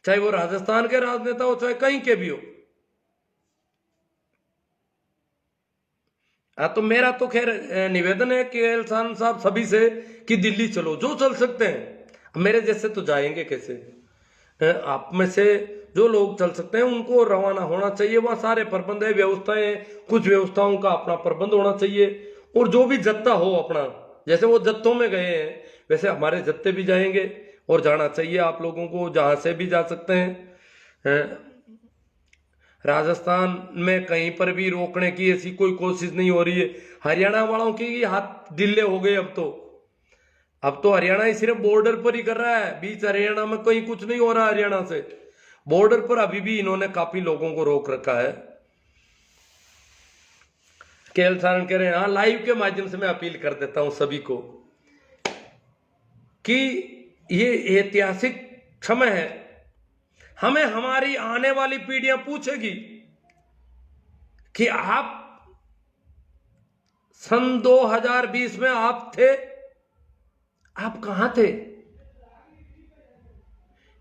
चाहे वो राजस्थान के राजनेता हो चाहे कहीं के भी हो। तो मेरा तो खैर निवेदन है केएल सारन साहब सभी से कि दिल्ली चलो, जो चल सकते हैं। मेरे जैसे तो जाएंगे कैसे, आप में से जो लोग चल सकते हैं उनको रवाना होना चाहिए। वहां सारे प्रबंध है, व्यवस्थाएं, कुछ व्यवस्थाओं का अपना प्रबंध होना चाहिए। और जो भी जत्था हो अपना, जैसे वो जत्थों में गए हैं वैसे हमारे जत्थे भी जाएंगे, और जाना चाहिए आप लोगों को, जहां से भी जा सकते हैं। राजस्थान में कहीं पर भी रोकने की ऐसी कोई कोशिश नहीं हो रही है। हरियाणा वालों के हाथ ढीले हो गए अब तो हरियाणा ही सिर्फ बॉर्डर पर ही कर रहा है, बीच हरियाणा में कहीं कुछ नहीं हो रहा। हरियाणा से बॉर्डर पर अभी भी इन्होंने काफी लोगों को रोक रखा है। केएल सारन कह रहे हैं, हाँ लाइव के माध्यम से मैं अपील कर देता हूं सभी को कि ये ऐतिहासिक समय है। हमें हमारी आने वाली पीढ़ियां पूछेगी कि आप सन 2020 में आप थे, आप कहां थे।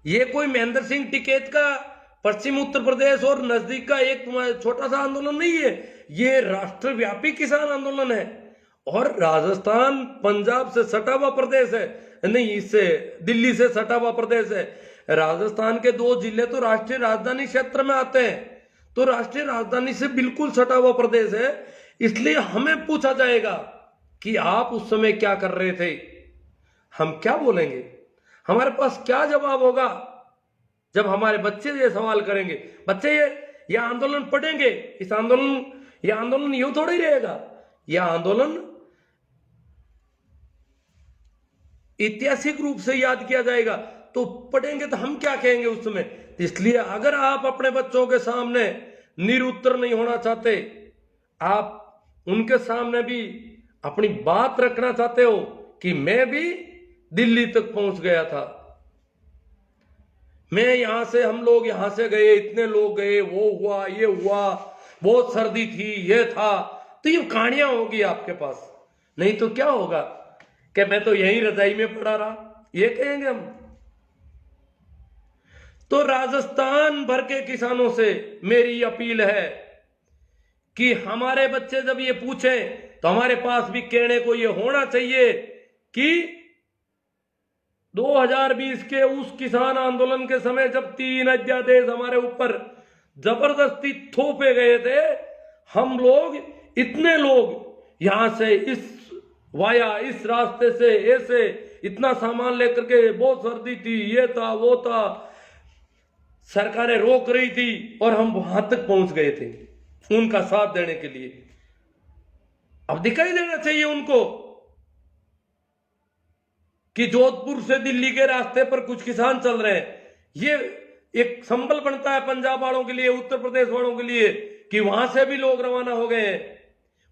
ये कोई महेंद्र सिंह टिकैत का पश्चिम उत्तर प्रदेश और नजदीक का एक छोटा सा आंदोलन नहीं है, ये राष्ट्रव्यापी किसान आंदोलन है। और राजस्थान पंजाब से सटा हुआ प्रदेश है, नहीं इससे दिल्ली से सटा हुआ प्रदेश है। राजस्थान के 2 जिले तो राष्ट्रीय राजधानी क्षेत्र में आते हैं, तो राष्ट्रीय राजधानी से बिल्कुल सटा हुआ प्रदेश है। इसलिए हमें पूछा जाएगा कि आप उस समय क्या कर रहे थे। हम क्या बोलेंगे, हमारे पास क्या जवाब होगा जब हमारे बच्चे ये सवाल करेंगे। बच्चे ये आंदोलन पढ़ेंगे, ये आंदोलन यूं थोड़ा ही रहेगा। यह आंदोलन ऐतिहासिक रूप से याद किया जाएगा, तो पढ़ेंगे तो हम क्या कहेंगे उस समय। इसलिए अगर आप अपने बच्चों के सामने निरुत्तर नहीं होना चाहते, आप उनके सामने भी अपनी बात रखना चाहते हो कि मैं भी दिल्ली तक पहुंच गया था, मैं यहां से, हम लोग यहां से गए, इतने लोग गए, वो हुआ, ये हुआ, बहुत सर्दी थी, ये था, तो ये कहानियां होगी आपके पास। नहीं तो क्या होगा कि मैं तो यहीं रजाई में पड़ा रहा, ये कहेंगे हम। तो राजस्थान भर के किसानों से मेरी अपील है कि हमारे बच्चे जब ये पूछें, तो हमारे पास भी कहने को ये होना चाहिए कि 2020 के उस किसान आंदोलन के समय जब 3 अध्यादेश हमारे ऊपर जबरदस्ती थोपे गए थे, हम लोग इतने लोग यहां से इस रास्ते से ऐसे इतना सामान लेकर के, बहुत सर्दी थी, ये था वो था, सरकारें रोक रही थी और हम वहां तक पहुंच गए थे उनका साथ देने के लिए। अब दिखाई देना चाहिए उनको कि जोधपुर से दिल्ली के रास्ते पर कुछ किसान चल रहे हैं। ये एक संबल बनता है पंजाब वालों के लिए, उत्तर प्रदेश वालों के लिए, कि वहां से भी लोग रवाना हो गए हैं,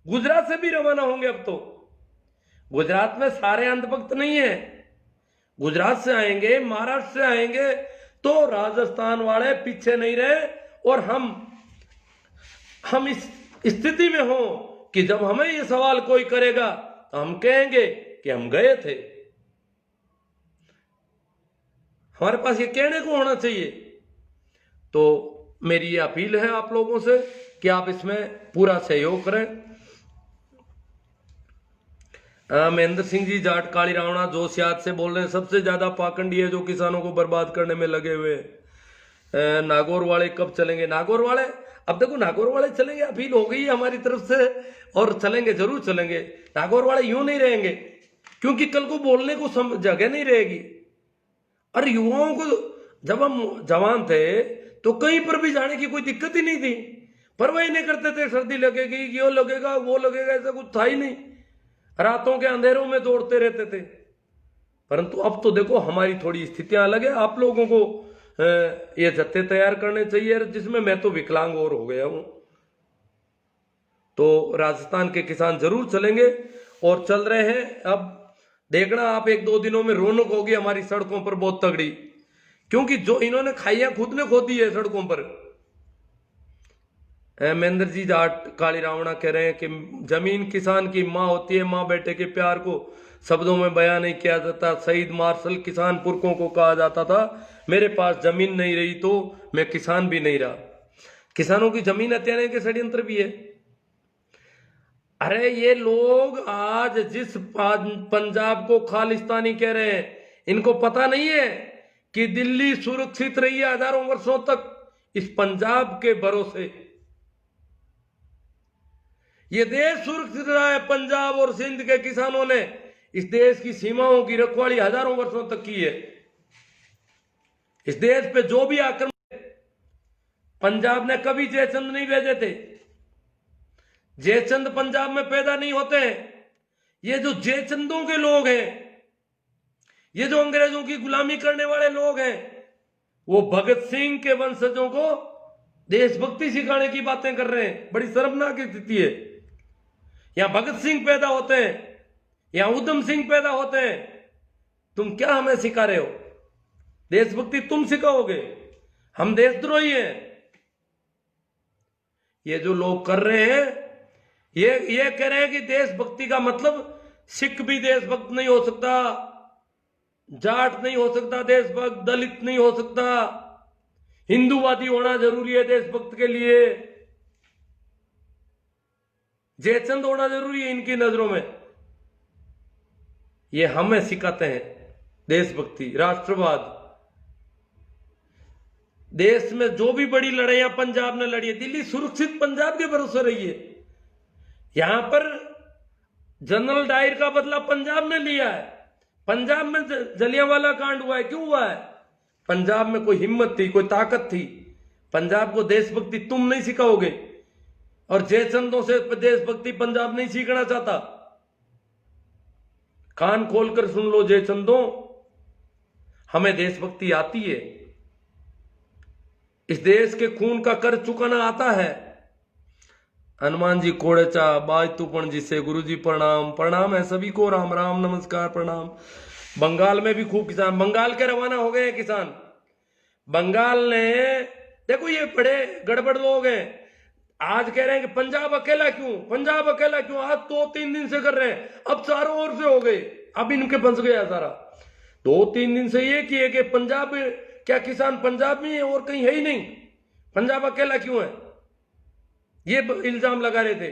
गुजरात से भी रवाना होंगे। अब तो गुजरात में सारे अंधभक्त नहीं है, गुजरात से आएंगे, महाराष्ट्र से आएंगे, तो राजस्थान वाले पीछे नहीं रहे। और हम इस स्थिति में हो कि जब हमें ये सवाल कोई करेगा तो हम कहेंगे कि हम गए थे। हमारे पास ये कहने को होना चाहिए। तो मेरी ये अपील है आप लोगों से कि आप इसमें पूरा सहयोग करें। महेंद्र सिंह जी जाट काली रावणा जोशियात से बोल रहे हैं, सबसे ज्यादा पाखंडी है जो किसानों को बर्बाद करने में लगे हुए। नागौर वाले कब चलेंगे? नागौर वाले, अब देखो नागौर वाले चलेंगे, अपील हो गई है हमारी तरफ से, और चलेंगे, जरूर चलेंगे। नागौर वाले यूं नहीं रहेंगे क्योंकि कल को बोलने को जगह नहीं रहेगी। और युवाओं को, जब हम जवान थे तो कहीं पर भी जाने की कोई दिक्कत ही नहीं थी, परवाह नहीं करते थे, सर्दी लगेगी, ये लगेगा, वो लगेगा, ऐसा कुछ था ही नहीं। रातों के अंधेरों में दौड़ते रहते थे। परंतु अब तो देखो हमारी थोड़ी स्थितियां अलग है। आप लोगों को ये जत्थे तैयार करने चाहिए, जिसमें मैं तो विकलांग और हो गया हूं। तो राजस्थान के किसान जरूर चलेंगे और चल रहे हैं। अब देखना आप, 1-2 दिनों में रौनक होगी हमारी सड़कों पर बहुत तगड़ी, क्योंकि जो इन्होंने खाइयां खुद ने खोदी है सड़कों पर। महेंद्र जी जाट काली रावणा कह रहे हैं कि जमीन किसान की माँ होती है, माँ बेटे के प्यार को शब्दों में बयां नहीं किया जाता। शहीद मार्शल किसान पुरखों को कहा जाता था, मेरे पास जमीन नहीं रही तो मैं किसान भी नहीं रहा। किसानों की जमीन हत्याने के षड्यंत्र भी है। अरे ये लोग आज जिस पंजाब को खालिस्तानी कह रहे हैं, इनको पता नहीं है कि दिल्ली सुरक्षित रही है हजारों वर्षों तक इस पंजाब के भरोसे। ये देश सुरक्षित रहा है पंजाब और सिंध के किसानों ने इस देश की सीमाओं की रखवाली हजारों वर्षों तक की है। इस देश पे जो भी आक्रमण, पंजाब ने कभी जयचंद नहीं भेजे थे। जयचंद पंजाब में पैदा नहीं होते हैं। ये जो जयचंदों के लोग हैं, ये जो अंग्रेजों की गुलामी करने वाले लोग हैं, वो भगत सिंह के वंशजों को देशभक्ति सिखाने की बातें कर रहे हैं। बड़ी शर्मनाक स्थिति है। यहां भगत सिंह पैदा होते हैं, यहां उधम सिंह पैदा होते हैं। तुम क्या हमें सिखा रहे हो? देशभक्ति तुम सिखाओगे? हम देशद्रोही हैं। ये जो लोग कर रहे हैं, ये कह रहे हैं कि देशभक्ति का मतलब सिख भी देशभक्त नहीं हो सकता, जाट नहीं हो सकता देशभक्त, दलित नहीं हो सकता, हिंदूवादी होना जरूरी है देशभक्त के लिए, जयचंद होना जरूरी है इनकी नजरों में। ये हमें सिखाते हैं देशभक्ति, राष्ट्रवाद। देश में जो भी बड़ी लड़ाइयां पंजाब ने लड़ी है, दिल्ली सुरक्षित पंजाब के भरोसे रही है। यहां पर जनरल डायर का बदला पंजाब ने लिया है। पंजाब में जलियांवाला कांड हुआ है, क्यों हुआ है? पंजाब में कोई हिम्मत थी, कोई ताकत थी। पंजाब को देशभक्ति तुम नहीं सिखाओगे, और जयचंदों से देशभक्ति पंजाब नहीं सीखना चाहता। कान खोलकर सुन लो जयचंदों, हमें देशभक्ति आती है, इस देश के खून का कर चुकाना आता है। हनुमान जी कोड़ेचा बाज तुपण जी से गुरु जी प्रणाम। प्रणाम है सभी को, राम राम नमस्कार प्रणाम। बंगाल में भी खूब किसान, बंगाल के रवाना हो गए किसान। बंगाल ने, देखो ये बड़े गड़बड़ लोग हैं, आज कह रहे हैं कि पंजाब अकेला क्यों, पंजाब अकेला क्यों। आज 2-3 दिन से कर रहे हैं, अब चारों ओर से हो गए, अब इनके फंस गया सारा। 2-3 दिन से ये किए कि पंजाब, क्या किसान पंजाब में है और कहीं है ही नहीं, पंजाब अकेला क्यों है, ये इल्जाम लगा रहे थे।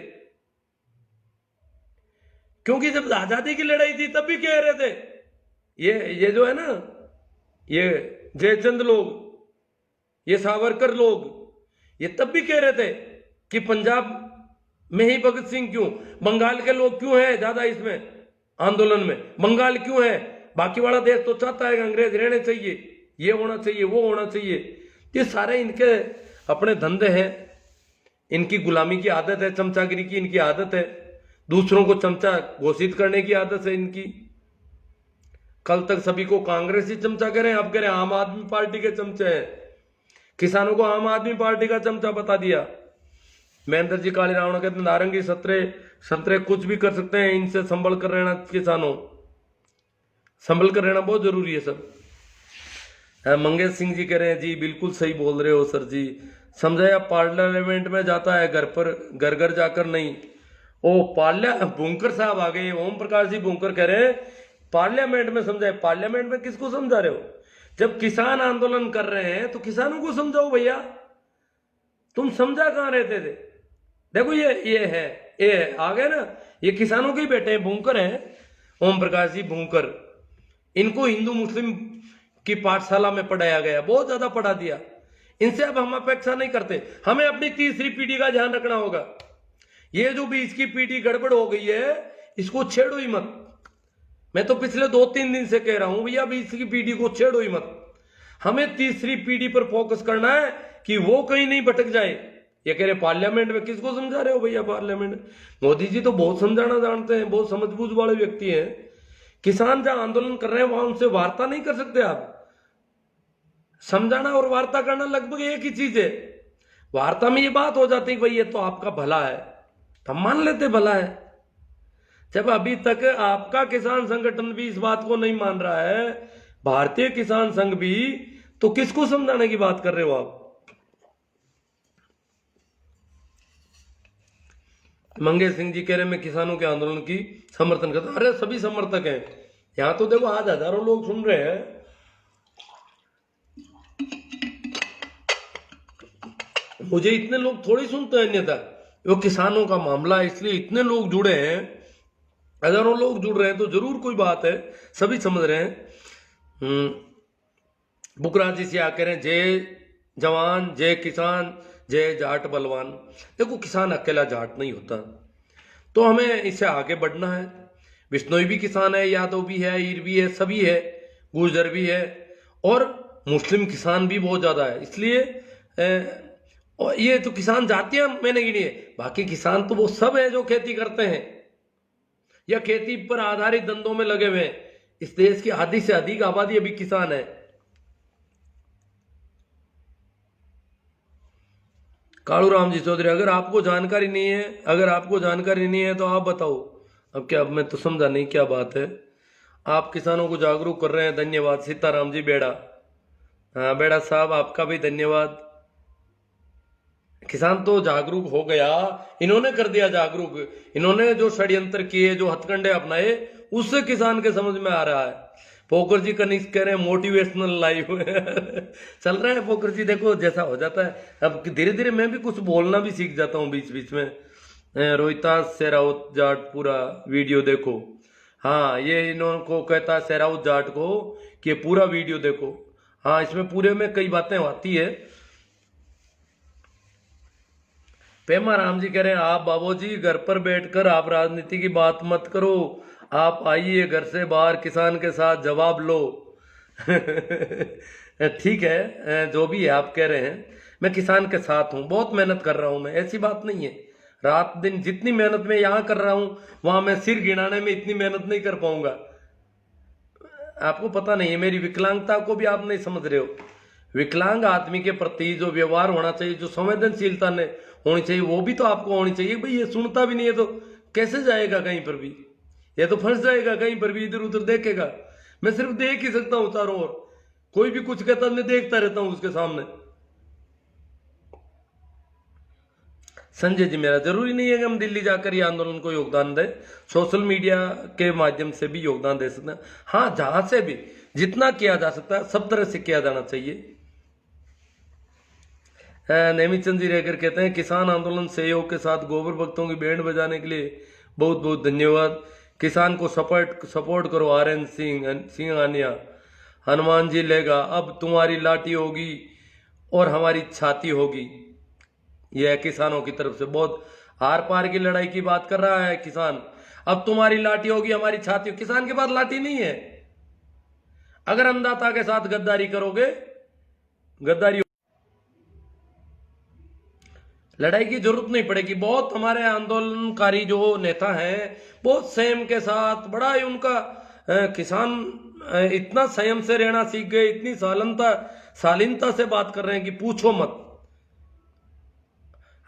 क्योंकि जब आजादी की लड़ाई थी तब भी कह रहे थे ये जो है ना, ये जयचंद लोग, ये सावरकर लोग, ये तब भी कह रहे थे कि पंजाब में ही भगत सिंह क्यों, बंगाल के लोग क्यों हैं ज्यादा इसमें आंदोलन में, बंगाल क्यों है, बाकी वाला देश तो चाहता है कि अंग्रेज रहने चाहिए, ये होना चाहिए, वो होना चाहिए। ये सारे इनके अपने धंधे हैं, इनकी गुलामी की आदत है, चमचागिरी की इनकी आदत है, दूसरों को चमचा घोषित करने की आदत है इनकी। कल तक सभी को कांग्रेस ही चमचा कह रहे हैं, अब कह रहे हैं आम आदमी पार्टी के चमचे हैं, किसानों को आम आदमी पार्टी का चमचा बता दिया। महेंद्र जी काली रावण कहते नारंगी संतरे कुछ भी कर सकते हैं, इनसे संभल कर रहना, किसानों संभल कर रहना बहुत जरूरी है सब। मंगेश सिंह जी कह रहे हैं जी बिल्कुल सही बोल रहे हो सर जी, समझाया पार्लियामेंट में जाता है, घर पर घर घर जाकर नहीं। ओ भूंकर साहब आ गए, ओम प्रकाश जी भूंकर कह रहे हैं पार्लियामेंट में समझाए। पार्लियामेंट में किसको समझा रहे हो? जब किसान आंदोलन कर रहे हैं तो किसानों को समझाओ भैया, तुम समझा कहां रहते थे? देखो ये आ गए ना, ये किसानों के ही बेटे हैं, भूंकर हैं, ओम प्रकाश जी भूंकर। इनको हिंदू मुस्लिम की पाठशाला में पढ़ाया गया, बहुत ज्यादा पढ़ा दिया। इनसे अब हम अपेक्षा नहीं करते, हमें अपनी तीसरी पीढ़ी का ध्यान रखना होगा। ये जो बीच की पीढ़ी गड़बड़ हो गई है, इसको छेड़ो ही मत। मैं तो पिछले 2-3 दिन से कह रहा हूं भैया, बीच की पीढ़ी को छेड़ो ही मत। हमें तीसरी पीढ़ी पर फोकस करना है कि वो कहीं नहीं भटक जाए। ये कह रहे पार्लियामेंट में, किसको समझा रहे हो भैया पार्लियामेंट? मोदी जी तो बहुत समझाना जानते हैं, बहुत समझबूझ वाले व्यक्ति हैं। किसान जहां आंदोलन कर रहे हैं वहां उनसे वार्ता नहीं कर सकते आप? समझाना और वार्ता करना लगभग एक ही चीज है। वार्ता में ये बात हो जाती है भाई ये तो आपका भला है, तो हम मान लेते भला है। जब अभी तक आपका किसान संगठन भी इस बात को नहीं मान रहा है, भारतीय किसान संघ भी, तो किसको समझाने की बात कर रहे हो आप? मंगेश सिंह जी कह रहे मैं किसानों के आंदोलन की समर्थन करता हूं। अरे सभी समर्थक हैं यहां तो, देखो आज हजारों लोग सुन रहे हैं। मुझे इतने लोग थोड़ी सुनते हैं अन्यथा, वो किसानों का मामला है इसलिए इतने लोग जुड़े हैं, हजारों लोग जुड़ रहे हैं तो जरूर कोई बात है, सभी समझ रहे हैं। बुकराज जी से आकर हैं जय जवान जय किसान जय जाट बलवान। देखो किसान अकेला जाट नहीं होता, तो हमें इससे आगे बढ़ना है। बिश्नोई भी किसान है, यादव भी है, ईर भी है, सभी है, गुर्जर भी है, और मुस्लिम किसान भी बहुत ज्यादा है। इसलिए और ये तो किसान जातियां मैंने गिनी है, बाकी किसान तो वो सब है जो खेती करते हैं या खेती पर आधारित धंधों में लगे हुए हैं। इस देश की आधी से अधिक आबादी अभी किसान है। कालू राम जी चौधरी, अगर आपको जानकारी नहीं है तो आप बताओ। अब क्या, अब मैं तो समझा नहीं क्या बात है। आप किसानों को जागरूक कर रहे हैं, धन्यवाद। सीताराम जी बेड़ा, हाँ बेड़ा साहब आपका भी धन्यवाद। किसान तो जागरूक हो गया, इन्होंने कर दिया जागरूक, इन्होंने जो षड्यंत्र किए, जो हथकंडे अपनाए, उससे किसान के समझ में आ रहा है। पोकर जी कनिष्ठ कह रहे हैं मोटिवेशनल लाइफ चल रहा है। पोकर जी देखो जैसा हो जाता है, अब धीरे धीरे मैं भी कुछ बोलना भी सीख जाता हूँ बीच बीच में। रोहितास सेराउत जाट पूरा वीडियो देखो, हाँ ये इनको कहता है सेराउत जाट को कि पूरा वीडियो देखो। हाँ इसमें पूरे में कई बातें आती है। पेमा राम जी कह रहे हैं आप बाबूजी घर पर बैठकर आप राजनीति की बात मत करो, आप आइए घर से बाहर, किसान के साथ जवाब लो ठीक है, जो भी है आप कह रहे हैं, मैं किसान के साथ हूं, बहुत मेहनत कर रहा हूं मैं, ऐसी बात नहीं है। रात दिन जितनी मेहनत मैं यहां कर रहा हूं, वहां मैं सिर गिनाने में इतनी मेहनत नहीं कर पाऊंगा। आपको पता नहीं है, मेरी विकलांगता को भी आप नहीं समझ रहे हो। विकलांग आदमी के प्रति जो व्यवहार होना चाहिए, जो संवेदनशीलता ने होनी चाहिए, वो भी तो आपको होनी चाहिए। भाई ये सुनता भी नहीं है तो कैसे जाएगा कहीं पर भी? ये तो फंस जाएगा कहीं पर भी, इधर उधर देखेगा। मैं सिर्फ देख ही सकता हूं चारों ओर, कोई भी कुछ कहता मैं देखता रहता हूं उसके सामने। संजय जी मेरा, जरूरी नहीं है कि हम दिल्ली जाकर ये आंदोलन को योगदान दें, सोशल मीडिया के माध्यम से भी योगदान दे सकते हैं। हाँ जहां से भी जितना किया जा सकता है सब तरह से किया जाना चाहिए। नेमीचंद जी रेगर कहते हैं किसान आंदोलन सहयोग के साथ गोबर भक्तों की बैंड बजाने के लिए बहुत बहुत धन्यवाद। किसान को सपोर्ट करो। आर्यन सिंह आनिया, हनुमान जी लेगा, अब तुम्हारी लाठी होगी और हमारी छाती होगी। यह किसानों की तरफ से बहुत आर पार की लड़ाई की बात कर रहा है किसान। अब तुम्हारी लाठी होगी, हमारी छाती होगी। किसान के पास लाठी नहीं है। अगर अन्नदाता के साथ गद्दारी करोगे, गद्दारी लड़ाई की जरूरत नहीं पड़ेगी। बहुत हमारे आंदोलनकारी जो नेता हैं बहुत संयम के साथ, बड़ा ही उनका किसान इतना संयम से रहना सीख गए, इतनी शालीनता से बात कर रहे हैं कि पूछो मत।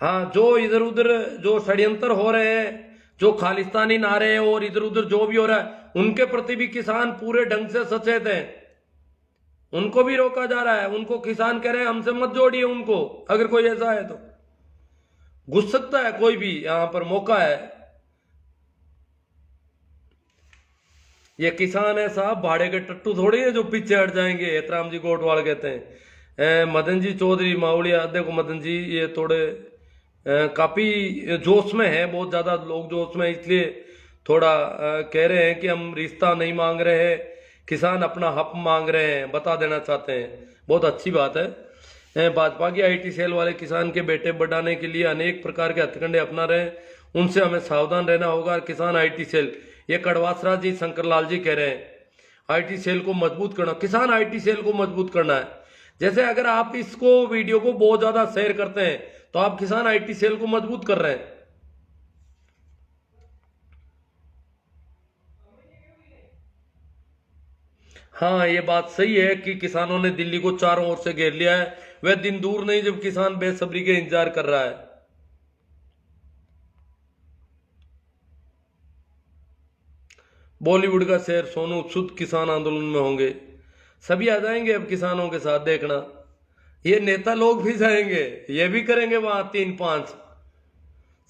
हाँ, जो इधर उधर जो षड्यंत्र हो रहे हैं, जो खालिस्तानी नारे और इधर उधर जो भी हो रहा है, उनके प्रति भी किसान पूरे ढंग से सचेत हैं। उनको भी रोका जा रहा है। उनको किसान कह रहे हैं हमसे मत जोड़िए उनको। अगर कोई ऐसा है तो घुस सकता है, कोई भी यहां पर मौका है। ये किसान है साहब, भाड़े के टट्टू थोड़ी है जो पीछे हट जाएंगे। एतराम जी गोटवाल कहते हैं। मदन जी चौधरी मावड़िया, देखो मदन जी ये थोड़े काफी जोश में है, बहुत ज्यादा लोग जोश में, इसलिए थोड़ा कह रहे हैं कि हम रिश्ता नहीं मांग रहे हैं, किसान अपना हक मांग रहे हैं, बता देना चाहते हैं। बहुत अच्छी बात है। भाजपा की आईटी सेल वाले किसान के बेटे बढ़ाने के लिए अनेक प्रकार के हथकंडे अपना रहे हैं, उनसे हमें सावधान रहना होगा। किसान आईटी सेल, ये कड़वासराज जी, शंकरलाल जी कह रहे हैं आईटी सेल को मजबूत करना। किसान आईटी सेल को मजबूत करना है। जैसे अगर आप इसको वीडियो को बहुत ज्यादा शेयर करते हैं तो आप किसान आईटी सेल को मजबूत कर रहे हैं। हाँ, ये बात सही है कि किसानों ने दिल्ली को चारों ओर से घेर लिया है। वह दिन दूर नहीं जब किसान बेसब्री के इंतजार कर रहा है। बॉलीवुड का शेर सोनू सूद किसान आंदोलन में होंगे। सभी आ जाएंगे अब किसानों के साथ, देखना। ये नेता लोग भी जाएंगे, ये भी करेंगे वहां 3-5।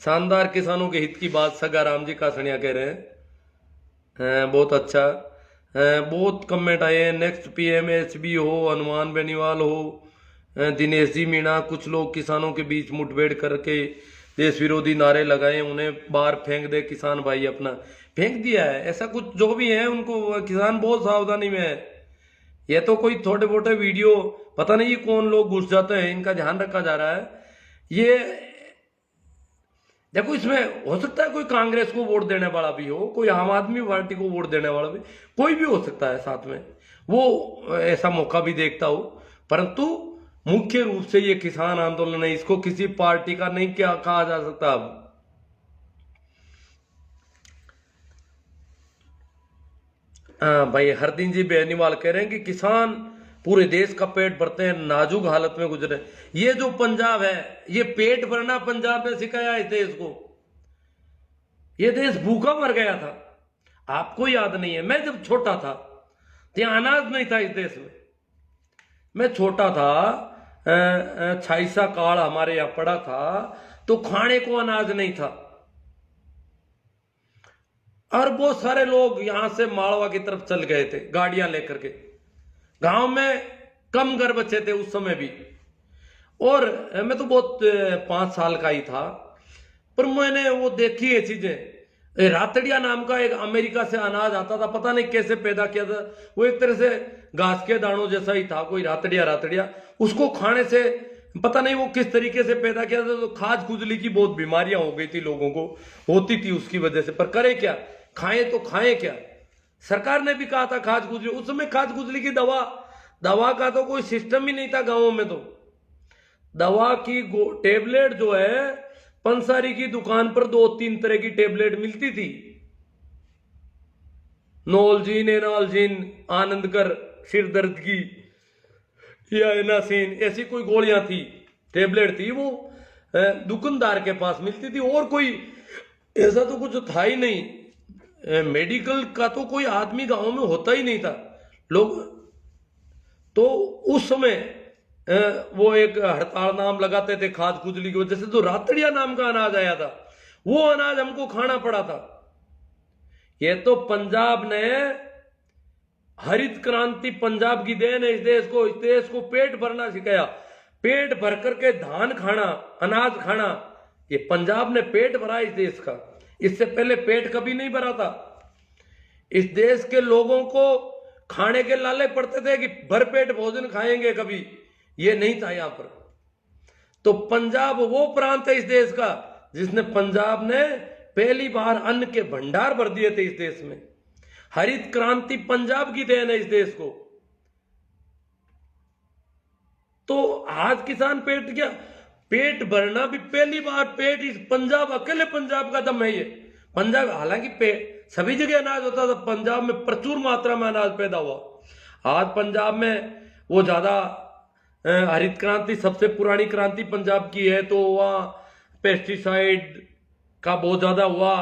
शानदार किसानों के हित की बात सगाराम जी कासनिया कह रहे हैं। बहुत अच्छा। बहुत कमेंट आए हैं। नेक्स्ट पीएमएचबी हो, हनुमान बेनीवाल हो, दिनेश जी मीणा, कुछ लोग किसानों के बीच मुठभेड़ करके देश विरोधी नारे लगाए, उन्हें बाहर फेंक दे किसान भाई। अपना फेंक दिया है, ऐसा कुछ जो भी है उनको। किसान बहुत सावधानी में है। ये तो कोई थोड़े मोटे वीडियो, पता नहीं कौन लोग घुस जाते हैं, इनका ध्यान रखा जा रहा है। ये देखो, इसमें हो सकता है कोई कांग्रेस को वोट देने वाला भी हो, कोई आम आदमी पार्टी को वोट देने वाला भी, कोई भी हो सकता है साथ में, वो ऐसा मौका भी देखता हो। परंतु मुख्य रूप से ये किसान आंदोलन है, इसको किसी पार्टी का नहीं क्या कहा जा सकता। अब भाई हरदीन जी बेनीवाल कह रहे हैं कि किसान पूरे देश का पेट भरते हैं, नाजुक हालत में गुजरे। ये जो पंजाब है, ये पेट भरना पंजाब ने सिखाया इस देश को। ये देश भूखा मर गया था, आपको याद नहीं है? मैं जब छोटा था तो अनाज नहीं था इस देश में। मैं छोटा था, 46 काल हमारे यहां पड़ा था, तो खाने को अनाज नहीं था। और बहुत सारे लोग यहां से मालवा की तरफ चल गए थे गाड़ियां लेकर के। गांव में कम घर बच्चे थे उस समय भी। और मैं तो बहुत 5 साल का ही था, पर मैंने वो देखी है चीजें। रातड़िया नाम का एक अमेरिका से अनाज आता था, पता नहीं कैसे पैदा किया था। वो एक तरह से घास के दानों जैसा ही था, कोई रातड़िया। उसको खाने से पता नहीं वो किस तरीके से पैदा किया था, तो खाज खुजली की बहुत बीमारियां हो गई थी लोगों को, होती थी उसकी वजह से। पर करे क्या, खाएं तो खाएं क्या। सरकार ने भी कहा था खाज खुजली, उस समय खाज खुजली की दवा का तो कोई सिस्टम ही नहीं था गांवों में। तो दवा की टेबलेट जो है, पंसारी की दुकान पर 2-3 तरह की टेबलेट मिलती थी। नोलजीन, एनालजीन, आनंदकर सिर दर्द की, या एनासीन, ऐसी कोई गोलियां थी, टेबलेट थी, वो दुकानदार के पास मिलती थी। और कोई ऐसा तो कुछ था ही नहीं। मेडिकल का तो कोई आदमी गांव में होता ही नहीं था। लोग तो उस समय वो एक हड़ताल नाम लगाते थे खाद खुजली की वजह से। तो रातड़िया नाम का अनाज आया था, वो अनाज हमको खाना पड़ा था। ये तो पंजाब ने, हरित क्रांति पंजाब की देन है इस देश को पेट भरना सिखाया। पेट भर करके धान खाना, अनाज खाना, ये पंजाब ने पेट भरा इस देश का। इससे पहले पेट कभी नहीं भरा था। इस देश के लोगों को खाने के लाले पड़ते थे कि भरपेट भोजन खाएंगे कभी, ये नहीं था यहां पर। तो पंजाब वो प्रांत है इस देश का जिसने पंजाब ने पहली बार अन्न के भंडार भर दिए थे इस देश में। हरित क्रांति पंजाब की देन है इस देश को। तो आज किसान पेट भरना भी पहली बार, पेट इस पंजाब, अकेले पंजाब का दम है ये। पंजाब हालांकि सभी जगह अनाज होता था, पंजाब में प्रचुर मात्रा में अनाज पैदा हुआ। आज पंजाब में वो ज्यादा हरित क्रांति सबसे पुरानी क्रांति पंजाब की है, तो वहाँ पेस्टिसाइड का बहुत ज्यादा हुआ,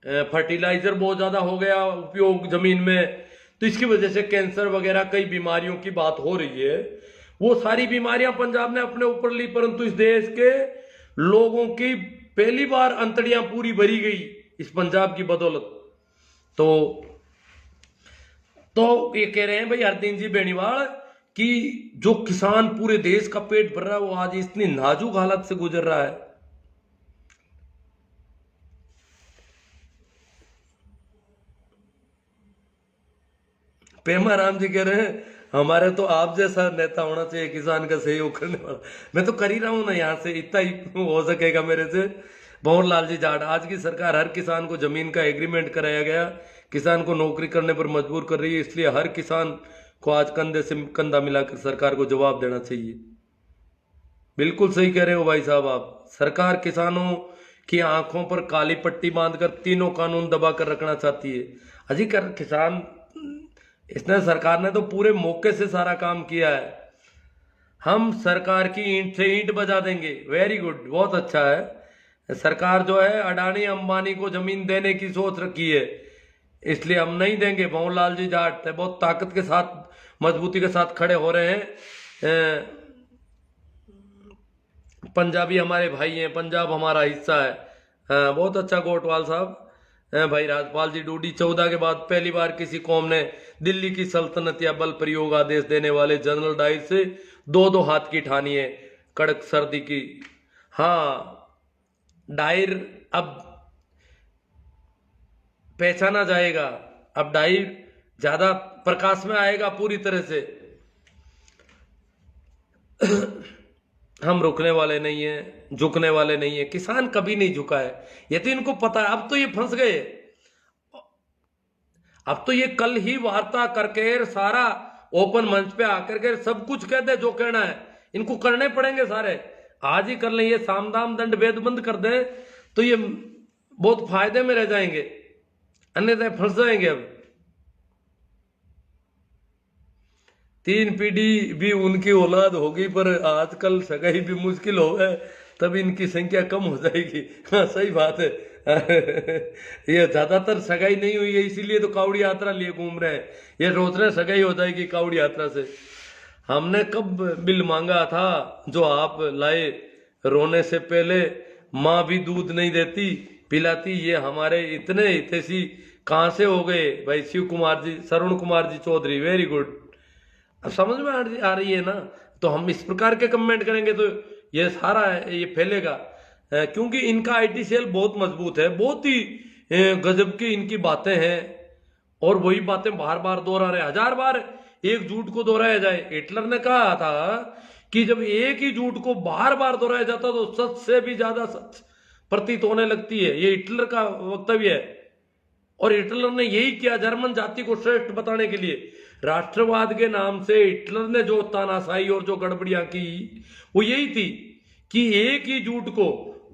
फर्टिलाइजर बहुत ज्यादा हो गया उपयोग जमीन में, तो इसकी वजह से कैंसर वगैरह कई बीमारियों की बात हो रही है। वो सारी बीमारियां पंजाब ने अपने ऊपर ली, परंतु इस देश के लोगों की पहली बार अंतड़ियां पूरी भरी गई इस पंजाब की बदौलत। तो ये कह रहे हैं भाई हरदीन जी बेनीवाल कि जो किसान पूरे देश का पेट भर रहा है वो आज इतनी नाजुक हालत से गुजर रहा है। पेमा राम जी कह रहे हैं हमारे तो आप जैसा नेता होना चाहिए किसान का सहयोग करने वाला। मैं तो कर ही रहा हूं ना, यहां से इतना ही हो सकेगा मेरे से। भंवर लाल जी जाट, आज की सरकार हर किसान को जमीन का एग्रीमेंट कराया गया, किसान को नौकरी करने पर मजबूर कर रही है, इसलिए हर किसान को आज कंधे से कंधा मिलाकर सरकार को जवाब देना चाहिए। बिल्कुल सही कह रहे हो भाई साहब आप। सरकार किसानों की आंखों पर काली पट्टी बांधकर तीनों कानून दबा कर रखना चाहती है। अजी कर किसान, इसने सरकार ने तो पूरे मौके से सारा काम किया है। हम सरकार की ईंट से ईंट बजा देंगे। वेरी गुड, बहुत अच्छा है। सरकार जो है अडानी अंबानी को जमीन देने की सोच रखी है, इसलिए हम नहीं देंगे। भंवर लाल जी जाट बहुत ताकत के साथ, मजबूती के साथ खड़े हो रहे हैं। पंजाबी हमारे भाई हैं, पंजाब हमारा हिस्सा है। बहुत अच्छा गोटवाल साहब। भाई राजपाल जी डूडी, 14 के बाद पहली बार किसी कौम ने दिल्ली की सल्तनत या बल प्रयोग आदेश देने वाले जनरल डायर से 2-2 हाथ की ठानी है कड़क सर्दी की। हाँ, डायर अब पहचाना जाएगा, अब डायर ज्यादा प्रकाश में आएगा पूरी तरह से। हम रुकने वाले नहीं है, झुकने वाले नहीं है। किसान कभी नहीं झुका है, ये तो इनको पता है। अब तो ये फंस गए, अब तो ये कल ही वार्ता करके सारा ओपन मंच पे आकर के सब कुछ कह दे जो कहना है। इनको करने पड़ेंगे सारे, आज ही कर लें। ये साम दाम दंड भेद बंद कर दें तो ये बहुत फायदे में रह जाएंगे, अन्यथा फंस जाएंगे। अब 3 पीढ़ी भी उनकी औलाद होगी, पर आजकल सगाई भी मुश्किल हो गए, तब इनकी संख्या कम हो जाएगी। हाँ सही बात है। ये ज्यादातर सगाई नहीं हुई है, इसीलिए तो कावड़ी यात्रा लिए घूम रहे हैं। ये सोच रहे सगाई हो जाएगी कावड़ी यात्रा से। हमने कब बिल मांगा था जो आप लाए, रोने से पहले माँ भी दूध नहीं देती पिलाती, ये हमारे इतने हितैषी कहाँ से हो गए। भाई शिव कुमार जी, श्रवण कुमार जी चौधरी, वेरी गुड। अब समझ में आ रही है ना। तो हम इस प्रकार के कमेंट करेंगे तो ये सारा ये फैलेगा, क्योंकि इनका आईटी सेल बहुत मजबूत है, बहुत ही गजब की इनकी बातें हैं, और वही बातें बार बार दोहरा रहे। 1000 बार एक झूठ को दोहराया जाए। हिटलर ने कहा था कि जब एक ही झूठ को बार बार दोहराया जाता तो सच से भी ज्यादा सच प्रतीत होने लगती है। ये हिटलर का वक्तव्य है, और हिटलर ने यही किया जर्मन जाति को श्रेष्ठ बताने के लिए। राष्ट्रवाद के नाम से हिटलर ने जो तानाशाही और जो गड़बड़ियां की, वो यही थी कि एक ही झूठ को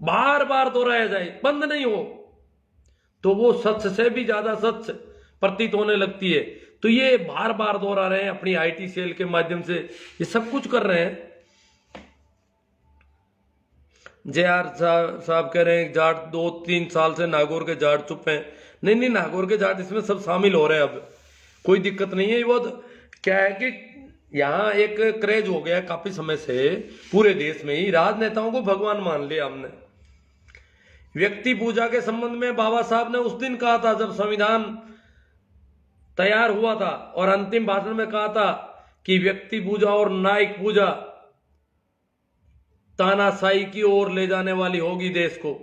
बार बार दोहराया जाए, बंद नहीं हो, तो वो सच से भी ज्यादा सच प्रतीत होने लगती है। तो ये बार बार दोहरा रहे हैं, अपनी आईटी सेल के माध्यम से ये सब कुछ कर रहे हैं। JR साहब कह रहे हैं जाट 2-3 साल से नागौर के जाट चुप हैं। नहीं, नागौर के जाट इसमें सब शामिल हो रहे हैं, अब कोई दिक्कत नहीं है। वो क्या है कि यहाँ एक क्रेज हो गया काफी समय से पूरे देश में ही, राजनेताओं को भगवान मान लिया हमने। व्यक्ति पूजा के संबंध में बाबा साहब ने उस दिन कहा था जब संविधान तैयार हुआ था, और अंतिम भाषण में कहा था कि व्यक्ति पूजा और नायक पूजा तानाशाही की ओर ले जाने वाली होगी देश को।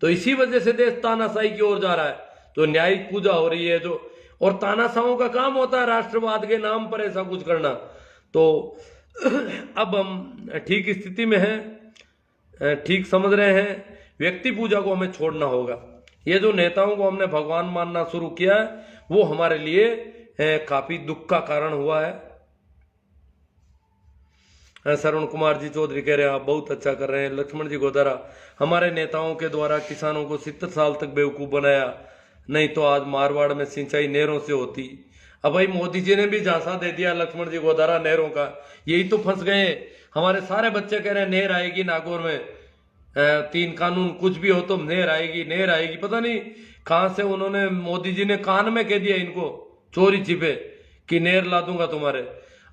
तो इसी वजह से देश तानाशाही की ओर जा रहा है। तो न्यायिक पूजा हो रही है जो, और तानाशाहों का काम होता है राष्ट्रवाद के नाम पर ऐसा कुछ करना। तो अब हम ठीक स्थिति में हैं, ठीक समझ रहे हैं, व्यक्ति पूजा को हमें छोड़ना होगा। ये जो नेताओं को हमने भगवान मानना शुरू किया है वो हमारे लिए काफी दुख का कारण हुआ है। श्रवण कुमार जी चौधरी कह रहे हैं आप बहुत अच्छा कर रहे हैं। लक्ष्मण जी गोदारा, हमारे नेताओं के द्वारा किसानों को 70 साल तक बेवकूफ बनाया, नहीं तो आज मारवाड़ में सिंचाई नहरों से होती। अब भाई मोदी जी ने भी झांसा दे दिया लक्ष्मण जी गोदारा नहरों का, यही तो फंस गए। हमारे सारे बच्चे कह रहे हैं नहर आएगी नागौर में, 3 कानून कुछ भी हो तो नहर आएगी नहर आएगी। पता नहीं कहां से उन्होंने, मोदी जी ने कान में कह दिया इनको चोरी छिपे कि नहर ला दूंगा तुम्हारे।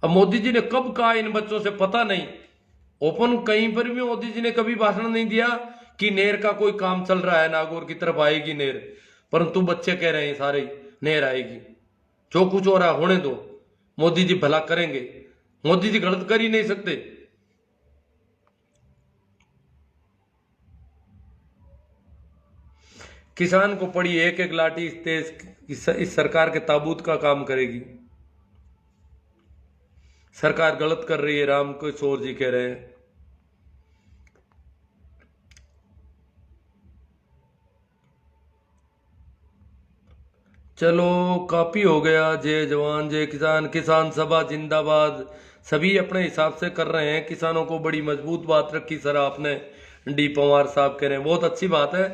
अब मोदी जी ने कब कहा इन बच्चों से पता नहीं, ओपन कहीं पर भी मोदी जी ने कभी भाषण नहीं दिया कि नहर का कोई काम चल रहा है, नागौर की तरफ आएगी नहर, परंतु बच्चे कह रहे हैं सारे नहर आएगी। जो कुछ हो रहा है होने दो, मोदी जी भला करेंगे, मोदी जी गलत कर ही नहीं सकते। किसान को पड़ी एक एक लाठी इस देश इस सरकार के ताबूत का काम करेगी। सरकार गलत कर रही है, राम किशोर जी कह रहे हैं। चलो काफी हो गया। जय जवान जय किसान, किसान सभा जिंदाबाद। सभी अपने हिसाब से कर रहे हैं। किसानों को बड़ी मजबूत बात रखी सर आपने। डी पंवार साहब कह रहे हैं बहुत अच्छी बात है।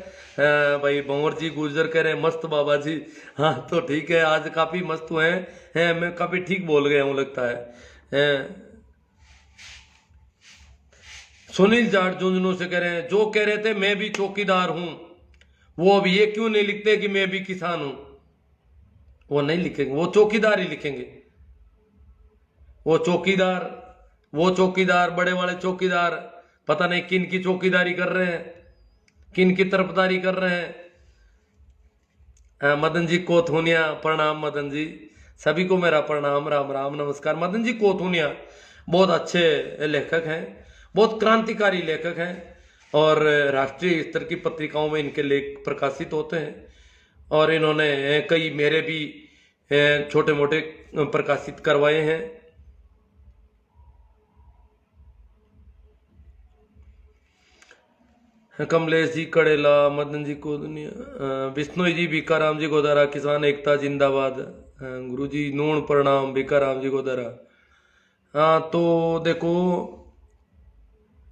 भाई भंवर जी गुर्जर कह रहे हैं मस्त बाबा जी। हाँ तो ठीक है, आज काफी मस्त हुए हैं। मैं काफी ठीक बोल गया हूँ लगता है। सुनील जाट झुंझुनू से कह रहे हैं जो कह रहे थे मैं भी चौकीदार हूं, वो अब ये क्यों नहीं लिखते कि मैं भी किसान हूं। वो नहीं लिखेंगे, वो चौकीदार ही लिखेंगे। वो चौकीदार बड़े वाले चौकीदार पता नहीं किन की चौकीदारी कर रहे हैं, किन की तरफदारी कर रहे हैं। मदन जी कोथुनिया, प्रणाम मदन जी, सभी को मेरा प्रणाम, राम राम नमस्कार। मदन जी कोथुनिया बहुत अच्छे लेखक हैं, बहुत क्रांतिकारी लेखक हैं, और राष्ट्रीय स्तर की पत्रिकाओं में इनके लेख प्रकाशित होते हैं। और इन्होंने कई मेरे भी छोटे मोटे प्रकाशित करवाए हैं। कमलेश जी कड़ेला, मदन जी को दुनिया, विष्णु जी भिकाराम जी गोदारा, किसान एकता जिंदाबाद। गुरु जी नून प्रणाम, भिकाराम जी गोदारा। हाँ तो देखो,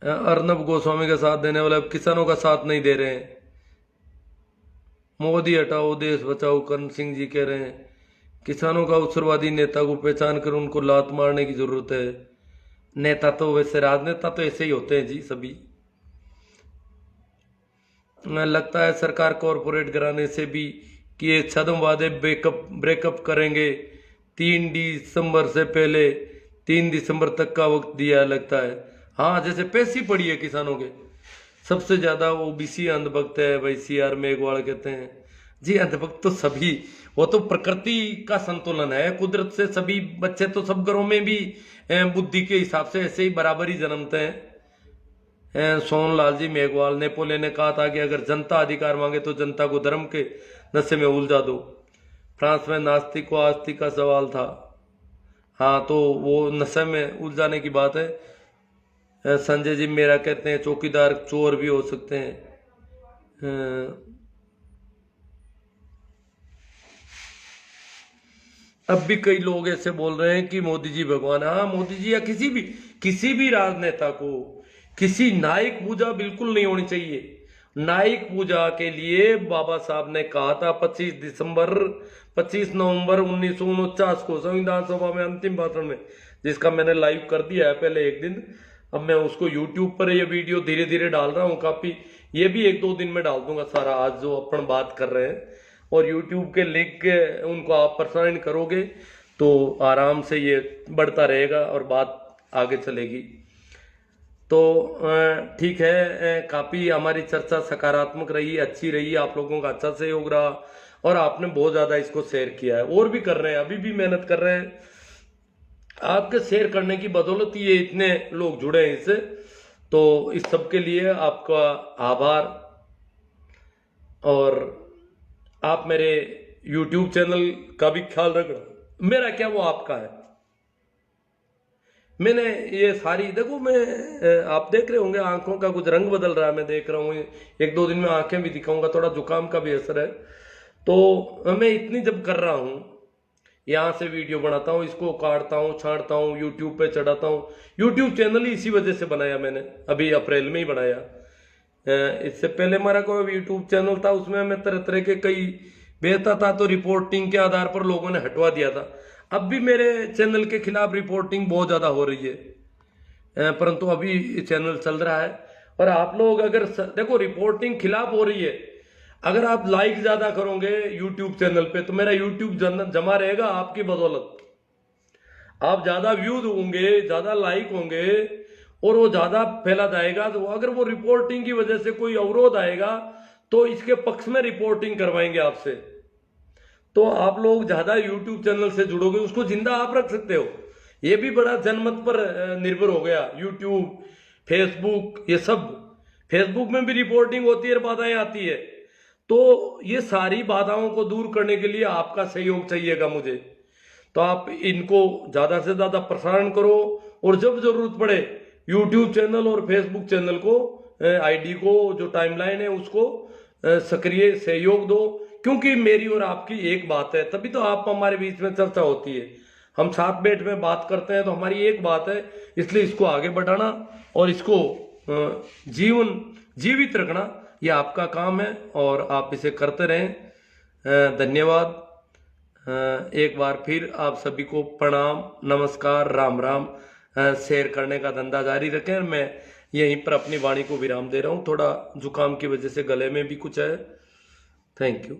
अर्नब गोस्वामी का साथ देने वाले अब किसानों का साथ नहीं दे रहे हैं। मोदी हटाओ देश बचाओ, करण सिंह जी कह रहे हैं किसानों का अवसरवादी नेता को पहचान कर उनको लात मारने की जरूरत है। नेता तो वैसे, राजनेता तो ऐसे ही होते हैं जी सभी। लगता है सरकार कॉरपोरेट घराने से भी किए छद्म वादे ब्रेकअप करेंगे। 3 दिसंबर से पहले 3 दिसंबर तक का वक्त दिया लगता है। हाँ जैसे पैसी पड़ी है किसानों के, सबसे ज्यादा ओबीसी अंधभक्त है भाई, CR मेघवाल कहते हैं जी। अंधभक्त तो सभी, वो तो प्रकृति का संतुलन है, कुदरत से सभी बच्चे तो सब घरों में भी बुद्धि के हिसाब से ऐसे ही बराबर ही जन्मते हैं। सोनलाल जी मेघवाल, नेपोलियन ने कहा था कि अगर जनता अधिकार मांगे तो जनता को धर्म के नशे में उलझा दो। फ्रांस में नास्तिक व आस्तिक का सवाल था। हाँ तो वो नशे में उलझाने की बात है। संजय जी मेरा कहते हैं चौकीदार चोर भी हो सकते हैं। अब भी कई लोग ऐसे बोल रहे हैं कि मोदी जी भगवान। हाँ मोदी जी या किसी भी राजनेता को किसी न्यायिक पूजा बिल्कुल नहीं होनी चाहिए। न्यायिक पूजा के लिए बाबा साहब ने कहा था 25 नवंबर 1949 को संविधान सभा में अंतिम भाषण में, जिसका मैंने लाइव कर दिया है पहले एक दिन। अब मैं उसको यूट्यूब पर ये वीडियो धीरे धीरे डाल रहा हूँ काफी, ये भी 1-2 दिन में डाल दूंगा सारा, आज जो अपन बात कर रहे हैं। और यूट्यूब के लिंक उनको आप प्रसारण करोगे तो आराम से ये बढ़ता रहेगा और बात आगे चलेगी। तो ठीक है, काफी हमारी चर्चा सकारात्मक रही, अच्छी रही, आप लोगों का अच्छा सहयोग रहा और आपने बहुत ज्यादा इसको शेयर किया है, और भी कर रहे हैं, अभी भी मेहनत कर रहे हैं। आपके शेयर करने की बदौलत ये इतने लोग जुड़े हैं इससे, तो इस सब के लिए आपका आभार। और आप मेरे YouTube चैनल का भी ख्याल रखना, मेरा क्या वो आपका है। मैंने ये सारी देखो, मैं आप देख रहे होंगे आंखों का कुछ रंग बदल रहा है, मैं देख रहा हूँ, 1-2 दिन में आंखें भी दिखाऊंगा, थोड़ा जुकाम का भी असर है। तो मैं इतनी जब कर रहा हूँ, यहाँ से वीडियो बनाता हूँ, इसको काटता हूँ, छांटता हूँ, यूट्यूब पे चढ़ाता हूँ। यूट्यूब चैनल ही इसी वजह से बनाया मैंने, अभी अप्रैल में ही बनाया। इससे पहले हमारा कोई यूट्यूब चैनल था, उसमें मैं तरह तरह के कई भेजता था, तो रिपोर्टिंग के आधार पर लोगों ने हटवा दिया था। अब भी मेरे चैनल के खिलाफ रिपोर्टिंग बहुत ज़्यादा हो रही है, परंतु अभी चैनल चल रहा है। और आप लोग अगर देखो रिपोर्टिंग खिलाफ हो रही है, अगर आप लाइक ज़्यादा करोगे यूट्यूब चैनल पे, तो मेरा यूट्यूब जमा रहेगा आपकी बदौलत। आप ज़्यादा व्यूज होंगे, ज़्यादा लाइक होंगे और वो ज़्यादा फैला जाएगा। तो अगर वो रिपोर्टिंग की वजह से कोई अवरोध आएगा तो इसके पक्ष में रिपोर्टिंग करवाएंगे आपसे। तो आप लोग ज़्यादा यूट्यूब चैनल से जुड़ोगे, उसको जिंदा आप रख सकते हो। ये भी बड़ा जनमत पर निर्भर हो गया। यूट्यूब, फेसबुक, ये सब, फेसबुक में भी रिपोर्टिंग होती है और बाधाएं आती है। तो ये सारी बाधाओं को दूर करने के लिए आपका सहयोग चाहिएगा मुझे। तो आप इनको ज़्यादा से ज़्यादा प्रसारण करो, और जब जरूरत पड़े यूट्यूब चैनल और फेसबुक चैनल को, आईडी को, जो टाइमलाइन है उसको सक्रिय सहयोग दो। क्योंकि मेरी और आपकी एक बात है, तभी तो आप हमारे बीच में चर्चा होती है। हम साथ बैठ में बात करते हैं तो हमारी एक बात है, इसलिए इसको आगे बढ़ाना और इसको जीवित रखना, ये आपका काम है और आप इसे करते रहें। धन्यवाद। एक बार फिर आप सभी को प्रणाम, नमस्कार, राम राम। शेयर करने का धंधा जारी रखें। मैं यहीं पर अपनी वाणी को विराम दे रहा हूँ, थोड़ा जुकाम की वजह से गले में भी कुछ है। Thank you.